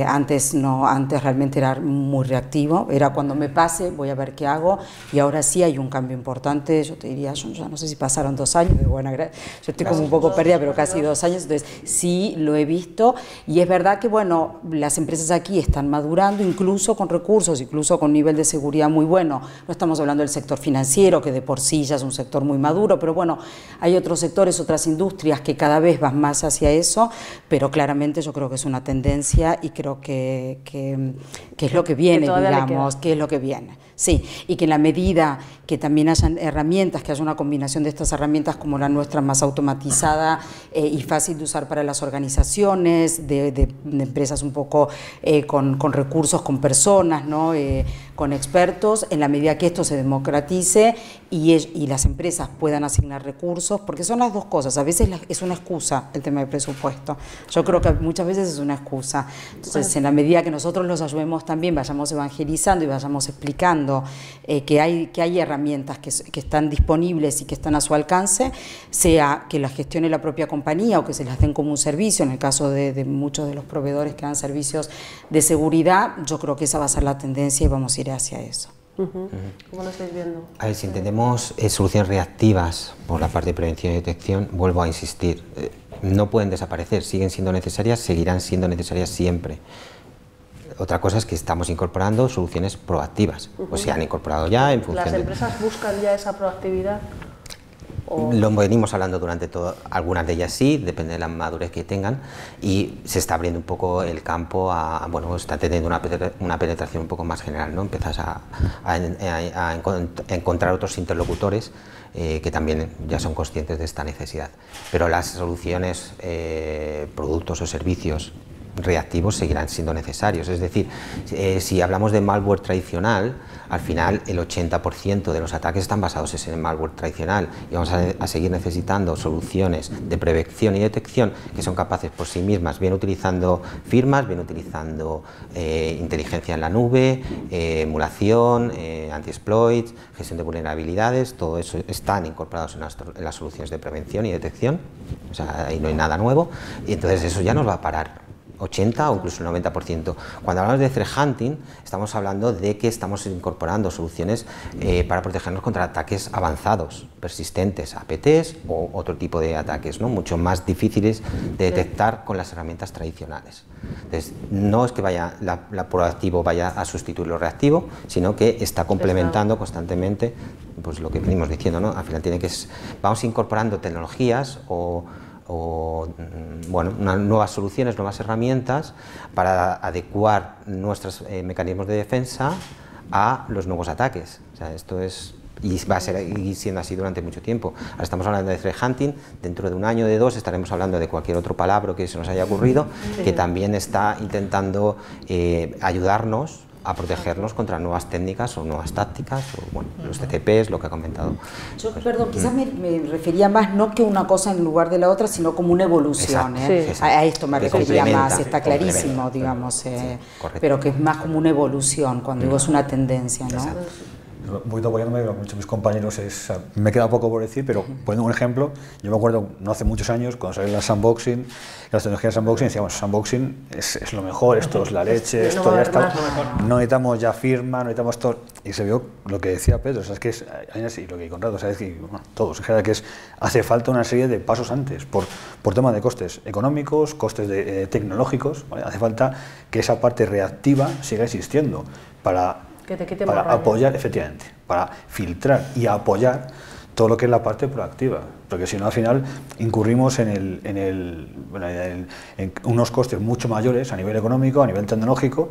Antes no, antes realmente era muy reactivo, era cuando me pase, voy a ver qué hago, y ahora sí hay un cambio importante. Yo te diría, yo ya no sé si pasaron 2 años, pero bueno, yo estoy como un poco perdida, pero casi 2 años, entonces sí lo he visto, y es verdad que bueno, las empresas aquí están madurando, incluso con recursos, incluso con nivel de seguridad muy bueno. No estamos hablando del sector financiero, que de por sí ya es un sector muy maduro, pero bueno, hay otros sectores, otras industrias que cada vez van más hacia eso, pero claramente yo creo que es una tendencia y creo que es lo que viene, digamos, que es lo que viene. Sí, y que en la medida que también hayan herramientas, que haya una combinación de estas herramientas como la nuestra, más automatizada y fácil de usar para las organizaciones, de empresas un poco con recursos, con personas, ¿no? Con expertos, en la medida que esto se democratice y las empresas puedan asignar recursos, porque son las dos cosas. A veces es una excusa el tema del presupuesto. Yo creo que muchas veces es una excusa. Entonces, en la medida que nosotros los ayudemos también, vayamos evangelizando y vayamos explicando que hay herramientas que están disponibles y que están a su alcance, sea que las gestione la propia compañía o que se las den como un servicio, en el caso de muchos de los proveedores que dan servicios de seguridad, yo creo que esa va a ser la tendencia y vamos a ir hacia eso. ¿Cómo lo estáis viendo? A ver, si entendemos soluciones reactivas por la parte de prevención y detección, vuelvo a insistir, no pueden desaparecer, siguen siendo necesarias, seguirán siendo necesarias siempre. Otra cosa es que estamos incorporando soluciones proactivas, o se han incorporado ya en función ¿Las empresas buscan ya esa proactividad? Lo venimos hablando durante todo, algunas de ellas sí, depende de la madurez que tengan, y se está abriendo un poco el campo a, bueno, está teniendo una penetración un poco más general, ¿no? Empiezas a encontrar otros interlocutores que también ya son conscientes de esta necesidad. Pero las soluciones, productos o servicios reactivos seguirán siendo necesarios, es decir, si hablamos de malware tradicional, al final el 80% de los ataques están basados en el malware tradicional y vamos a seguir necesitando soluciones de prevención y detección que son capaces por sí mismas, bien utilizando firmas, bien utilizando inteligencia en la nube, emulación, anti-exploits, gestión de vulnerabilidades, todo eso están incorporados en las soluciones de prevención y detección, o sea, ahí no hay nada nuevo, y entonces eso ya nos va a parar 80 o incluso el 90%. Cuando hablamos de threat hunting, estamos hablando de que estamos incorporando soluciones para protegernos contra ataques avanzados, persistentes, APTs o otro tipo de ataques, ¿no? Mucho más difíciles de detectar con las herramientas tradicionales. Entonces, no es que la proactivo vaya a sustituir lo reactivo, sino que está complementando constantemente, pues lo que venimos diciendo, ¿no? Al final vamos incorporando tecnologías o bueno, nuevas soluciones, nuevas herramientas para adecuar nuestros mecanismos de defensa a los nuevos ataques. O sea, esto es, y va a seguir siendo así durante mucho tiempo. Ahora estamos hablando de threat hunting, dentro de un año o de dos estaremos hablando de cualquier otro palabra que se nos haya ocurrido, que también está intentando ayudarnos a protegernos contra nuevas técnicas o nuevas tácticas, o bueno, los TCPs, lo que ha comentado. Yo, perdón, quizás me refería más no que una cosa en lugar de la otra, sino como una evolución. A esto me refería más, está clarísimo, digamos, pero que es más como una evolución, cuando digo es una tendencia, ¿no? Un poquito apoyándome de lo que han dicho mis compañeros, me queda poco por decir, pero poniendo un ejemplo, yo me acuerdo no hace muchos años cuando salieron las sandboxing, las tecnologías de sandboxing, decíamos sandboxing es lo mejor, esto es la leche, esto ya está, no necesitamos ya firma, no necesitamos todo, y se vio lo que decía Pedro, o sea, es que es, y lo que Conrado, sabes que bueno, todos, en general, que hace falta una serie de pasos antes, por tema de costes económicos, costes tecnológicos, ¿vale? Hace falta que esa parte reactiva siga existiendo para apoyar, efectivamente, para filtrar y apoyar todo lo que es la parte proactiva, porque si no al final incurrimos en unos costes mucho mayores a nivel económico, a nivel tecnológico,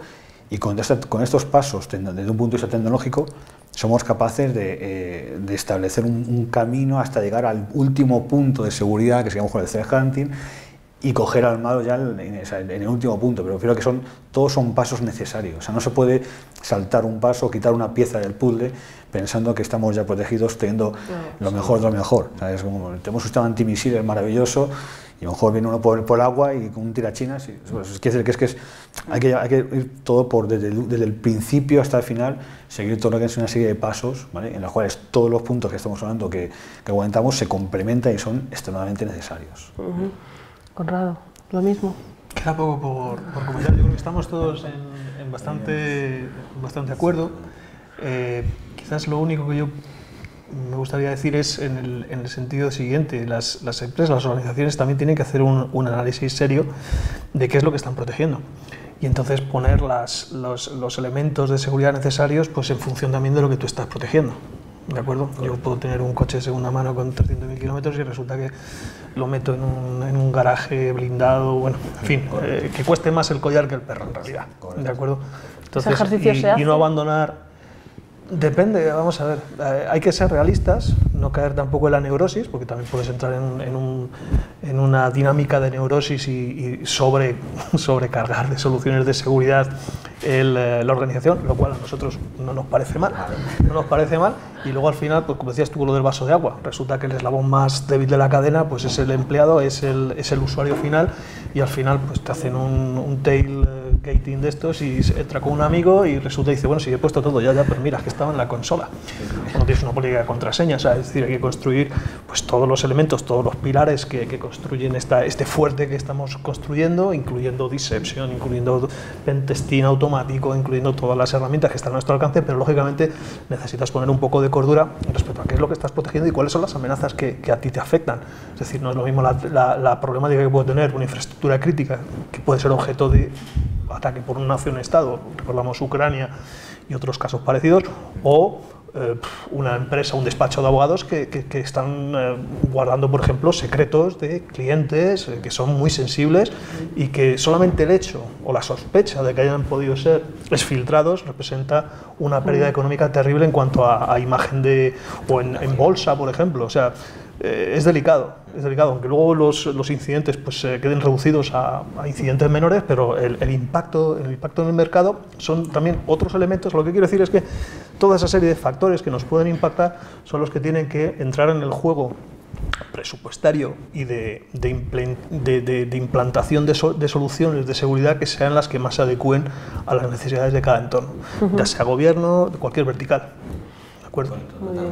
y con estos pasos desde un punto de vista tecnológico somos capaces de establecer un camino hasta llegar al último punto de seguridad que se llama con el threat hunting, y coger al malo ya en el último punto, pero creo que todos son pasos necesarios. O sea, no se puede saltar un paso, quitar una pieza del puzzle pensando que estamos ya protegidos teniendo lo mejor de lo mejor. O sea, es como, tenemos un sistema antimisiles maravilloso y a lo mejor viene uno por el agua y con un tirachinas. Quiere decir que hay que ir todo desde el principio hasta el final, seguir todo lo que es una serie de pasos, ¿vale? En los cuales todos los puntos que estamos hablando, que comentamos, se complementan y son extremadamente necesarios. Conrado, lo mismo. Queda poco por comentar. Yo creo que estamos todos en bastante acuerdo. Quizás lo único que yo me gustaría decir es en el sentido siguiente. Las empresas, las organizaciones también tienen que hacer un análisis serio de qué es lo que están protegiendo. Y entonces poner los elementos de seguridad necesarios pues en función también de lo que tú estás protegiendo. ¿De acuerdo? Yo puedo tener un coche de segunda mano con 300.000 kilómetros y resulta que lo meto en un garaje blindado, bueno, en fin, que cueste más el collar que el perro en realidad. ¿De acuerdo? Entonces, ¿Ese ejercicio se hace? Y no abandonar Depende, vamos a ver, hay que ser realistas, no caer tampoco en la neurosis, porque también puedes entrar en una dinámica de neurosis y sobrecargar de soluciones de seguridad la organización, lo cual a nosotros no nos parece mal, y luego al final, pues como decías tú con lo del vaso de agua, resulta que el eslabón más débil de la cadena pues es el empleado, es el usuario final, y al final pues te hacen un tailgating de estos y entra con un amigo y resulta y dice, bueno, si he puesto todo ya, pero mira, es que estaba en la consola. No tienes una política de contraseñas, es decir, hay que construir pues todos los elementos, todos los pilares que construyen este fuerte que estamos construyendo, incluyendo Deception, incluyendo pentesting automático, incluyendo todas las herramientas que están a nuestro alcance, pero lógicamente necesitas poner un poco de cordura respecto a qué es lo que estás protegiendo y cuáles son las amenazas que a ti te afectan. Es decir, no es lo mismo la problemática que puede tener una infraestructura crítica que puede ser objeto de ataque por una nación-estado, recordamos Ucrania y otros casos parecidos, o una empresa, un despacho de abogados que están guardando, por ejemplo, secretos de clientes que son muy sensibles y que solamente el hecho o la sospecha de que hayan podido ser exfiltrados representa una pérdida económica terrible en cuanto a imagen o en bolsa, por ejemplo. O sea, es delicado, aunque luego los incidentes pues, queden reducidos a incidentes menores, pero el impacto en el mercado son también otros elementos. Lo que quiero decir es que toda esa serie de factores que nos pueden impactar son los que tienen que entrar en el juego presupuestario y de implantación de soluciones de seguridad que sean las que más se adecúen a las necesidades de cada entorno, ya sea gobierno, de cualquier vertical. ¿De acuerdo? Muy bien.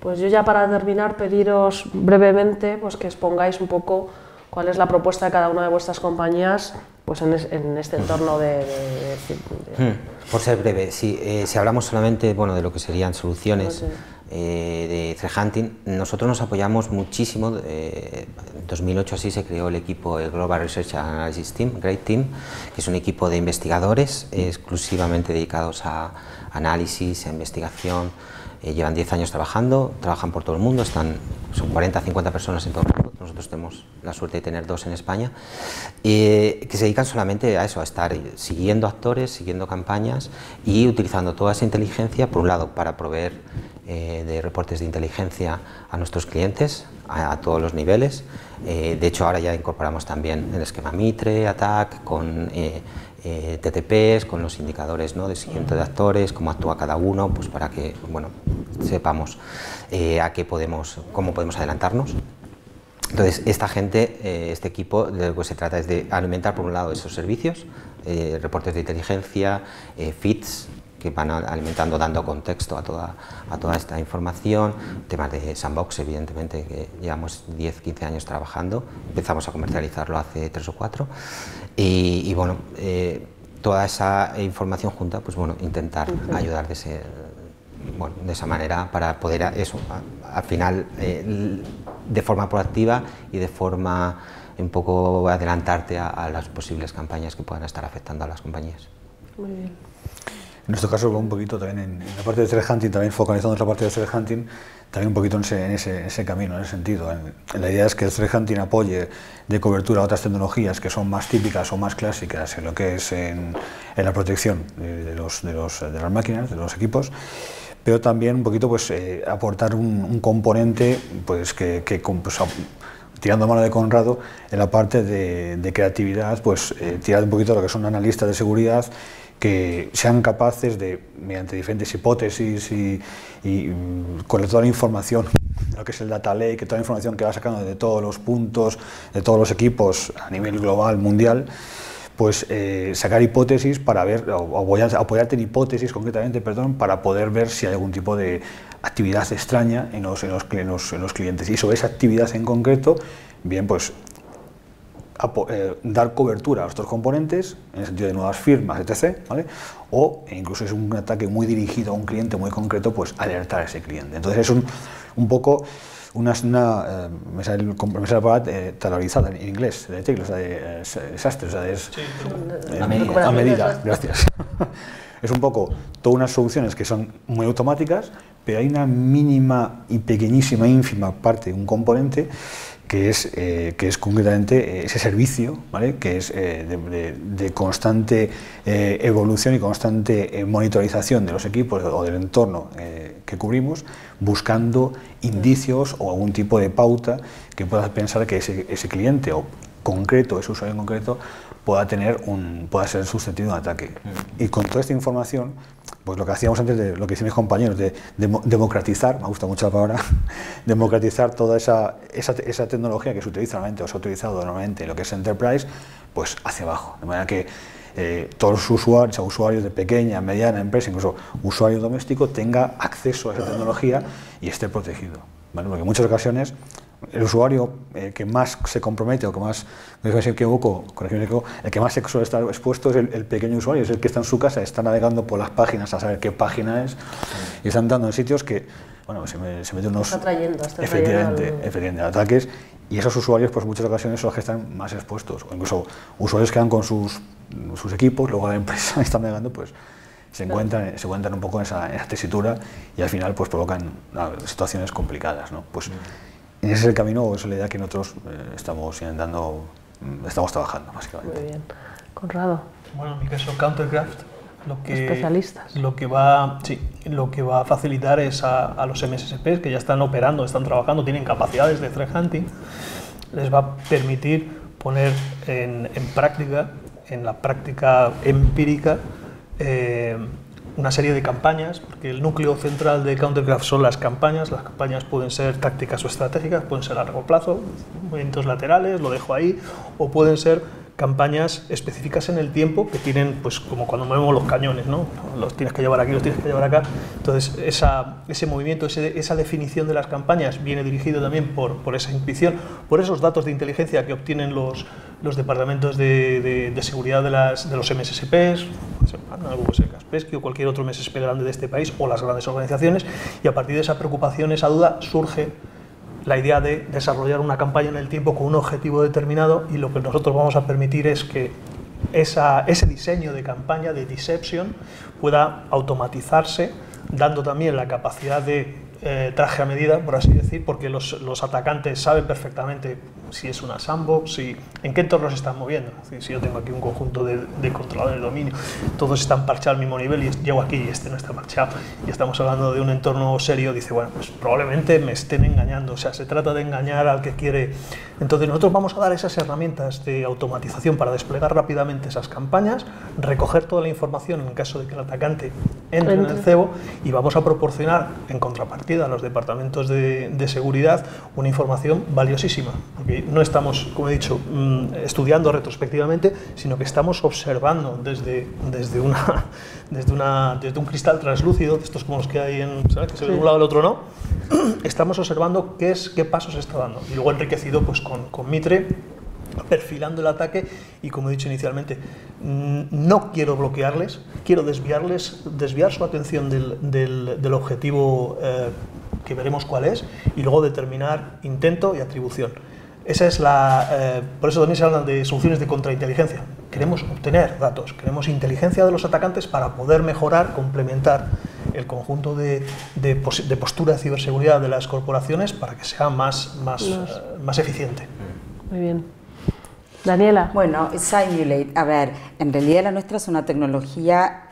Pues yo ya para terminar pediros brevemente pues que expongáis un poco cuál es la propuesta de cada una de vuestras compañías pues en este entorno Por ser breve, si hablamos solamente de lo que serían soluciones de threat hunting, nosotros nos apoyamos muchísimo. En 2008 así se creó el equipo, el Global Research Analysis Team, Great Team, que es un equipo de investigadores exclusivamente dedicados a análisis, a investigación. Llevan 10 años trabajando, trabajan por todo el mundo, son 40-50 personas en todo el mundo. Nosotros tenemos la suerte de tener 2 en España, que se dedican solamente a eso, a estar siguiendo actores, siguiendo campañas y utilizando toda esa inteligencia, por un lado, para proveer de reportes de inteligencia a nuestros clientes, a todos los niveles. De hecho, ahora ya incorporamos también el esquema Mitre, ATT&CK, con TTPs, con los indicadores de seguimiento de actores, cómo actúa cada uno, pues para que sepamos cómo podemos adelantarnos. Entonces, esta gente, este equipo, de lo que se trata es de alimentar por un lado esos servicios, reportes de inteligencia, feeds, que van alimentando, dando contexto a toda esta información, temas de sandbox, evidentemente, que llevamos 10-15 años trabajando, empezamos a comercializarlo hace 3 o 4, y toda esa información junta, pues intentar ayudar de esa manera para poder al final, de forma proactiva y de forma un poco adelantarte a las posibles campañas que puedan estar afectando a las compañías. Muy bien. En nuestro caso, un poquito también en la parte de threat hunting, también focalizando en la parte de threat hunting, también un poquito en ese camino, en ese sentido. La idea es que el threat hunting apoye de cobertura a otras tecnologías que son más típicas o más clásicas en lo que es en la protección de las máquinas, de los equipos, pero también un poquito aportar un componente tirando mano de Conrado en la parte de creatividad, tirar un poquito lo que son analistas de seguridad que sean capaces de, mediante diferentes hipótesis y con toda la información, lo que es el data lake, toda la información que va sacando de todos los puntos, de todos los equipos a nivel global, mundial, sacar hipótesis para ver, o apoyarte en hipótesis concretamente, para poder ver si hay algún tipo de actividad extraña en los clientes. Y sobre esa actividad en concreto, bien, dar cobertura a estos componentes en el sentido de nuevas firmas, etc., ¿vale? O incluso es un ataque muy dirigido a un cliente muy concreto, alertar a ese cliente. Entonces es un poco me sale la palabra talorizada en inglés, de desastre, a medida, gracias. Es un poco todas unas soluciones que son muy automáticas, pero hay una mínima y pequeñísima, ínfima parte, un componente que es concretamente ese servicio, ¿vale? Que es de constante evolución y constante monitorización de los equipos o del entorno que cubrimos, buscando indicios o algún tipo de pauta que pueda pensar que ese cliente o concreto, ese usuario en concreto, pueda ser susceptible de un ataque. Y con toda esta información, pues lo que hacíamos antes, lo que decían mis compañeros, de democratizar, me gusta mucho la palabra, democratizar toda esa tecnología que se utiliza normalmente o se ha utilizado normalmente en lo que es Enterprise, pues hacia abajo. De manera que todos los usuarios de pequeña, mediana empresa, incluso usuario doméstico, tenga acceso a esa tecnología y esté protegido, ¿vale? Porque en muchas ocasiones el usuario que más se compromete o que más, el que más se suele estar expuesto es el pequeño usuario, es el que está en su casa, está navegando por las páginas a saber qué página es y está entrando en sitios que, bueno, se meten unos efectivamente ataques, y esos usuarios pues muchas ocasiones son los que están más expuestos, o incluso usuarios que van con sus equipos, luego la empresa está navegando, pues se encuentran un poco en esa tesitura y al final pues provocan situaciones complicadas, ¿no? Pues ese es el camino, o esa es la idea que nosotros estamos trabajando, básicamente. Muy bien. Conrado. Bueno, en mi caso, Countercraft, especialistas. Lo que va a facilitar es a los MSSPs que ya están operando, están trabajando, tienen capacidades de threat hunting, les va a permitir poner en práctica, en la práctica empírica, una serie de campañas, porque el núcleo central de Countercraft son las campañas pueden ser tácticas o estratégicas, pueden ser a largo plazo, movimientos laterales, lo dejo ahí, o pueden ser campañas específicas en el tiempo que tienen, pues como cuando movemos los cañones, ¿no? Los tienes que llevar aquí, los tienes que llevar acá. Entonces ese movimiento, esa definición de las campañas viene dirigido también por esa intuición, por esos datos de inteligencia que obtienen los departamentos de seguridad de los MSSPs, Kaspersky o cualquier otro MSSP grande de este país, o las grandes organizaciones, y a partir de esa preocupación, esa duda, surge la idea de desarrollar una campaña en el tiempo con un objetivo determinado, y lo que nosotros vamos a permitir es que ese diseño de campaña, de deception, pueda automatizarse, dando también la capacidad de traje a medida, por así decir, porque los atacantes saben perfectamente si es una sandbox, en qué entorno se están moviendo. Es decir, si yo tengo aquí un conjunto de controladores de dominio, todos están parchados al mismo nivel y llego aquí y este no está parchado, y estamos hablando de un entorno serio, dice, bueno, pues probablemente me estén engañando, o sea, se trata de engañar al que quiere. Entonces nosotros vamos a dar esas herramientas de automatización para desplegar rápidamente esas campañas, recoger toda la información en caso de que el atacante entre en el cebo, y vamos a proporcionar en contrapartida a los departamentos de seguridad una información valiosísima, porque no estamos, como he dicho, estudiando retrospectivamente, sino que estamos observando desde un cristal translúcido, de estos como los que hay ¿sabes? Que se ve de un lado al otro, ¿no? Estamos observando qué pasos se está dando, y luego enriquecido pues con Mitre, perfilando el ataque, y como he dicho inicialmente, no quiero bloquearles, quiero desviar su atención del objetivo que veremos cuál es, y luego determinar intento y atribución. Esa es por eso también se habla de soluciones de contrainteligencia. Queremos obtener datos, queremos inteligencia de los atacantes para poder mejorar, complementar el conjunto de postura de ciberseguridad de las corporaciones para que sea más eficiente. Muy bien. Daniela. Bueno, Simulate, a ver, en realidad la nuestra es una tecnología,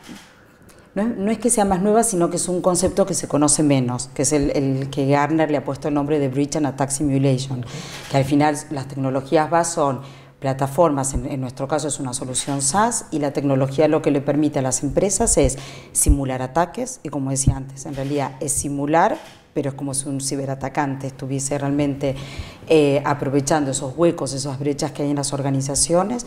no es que sea más nueva, sino que es un concepto que se conoce menos, que es el que Gartner le ha puesto el nombre de Breach and Attack Simulation, que al final las tecnologías BAS son plataformas, en nuestro caso es una solución SaaS, y la tecnología lo que le permite a las empresas es simular ataques, y como decía antes, en realidad es simular, pero es como si un ciberatacante estuviese realmente aprovechando esos huecos, esas brechas que hay en las organizaciones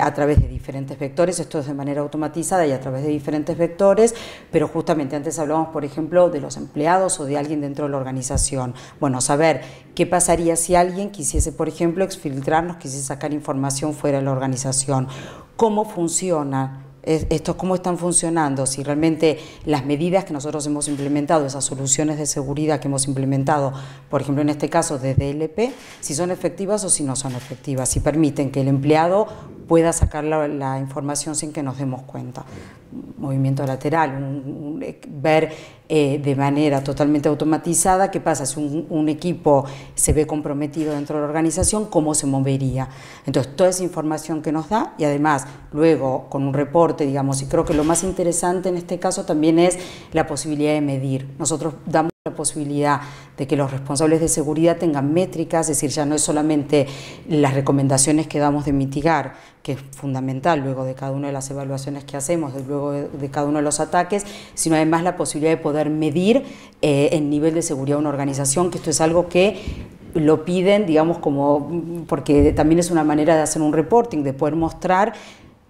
a través de diferentes vectores. Esto es de manera automatizada y a través de diferentes vectores, pero justamente antes hablábamos, por ejemplo, de los empleados o de alguien dentro de la organización. Bueno, saber qué pasaría si alguien quisiese, por ejemplo, exfiltrarnos, quisiese sacar información fuera de la organización. ¿Cómo funciona esto, cómo están funcionando? Si realmente las medidas que nosotros hemos implementado, esas soluciones de seguridad que hemos implementado, por ejemplo en este caso desde DLP, si son efectivas o si no son efectivas, si permiten que el empleado pueda sacar la información sin que nos demos cuenta. Movimiento lateral, ver de manera totalmente automatizada. ¿Qué pasa? Si un equipo se ve comprometido dentro de la organización, ¿cómo se movería? Entonces, toda esa información que nos da, y además luego con un reporte, digamos, y creo que lo más interesante en este caso también es la posibilidad de medir. Nosotros damos la posibilidad de que los responsables de seguridad tengan métricas, es decir, ya no es solamente las recomendaciones que damos de mitigar, que es fundamental luego de cada una de las evaluaciones que hacemos, luego de cada uno de los ataques, sino además la posibilidad de poder medir el nivel de seguridad de una organización, que esto es algo que lo piden, digamos, porque también es una manera de hacer un reporting, de poder mostrar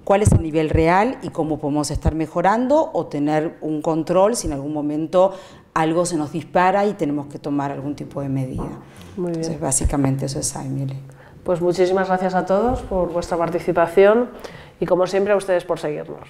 cuál es el nivel real y cómo podemos estar mejorando o tener un control si en algún momento algo se nos dispara y tenemos que tomar algún tipo de medida. Muy bien. Entonces, básicamente eso es Aimele. Pues muchísimas gracias a todos por vuestra participación y como siempre a ustedes por seguirnos.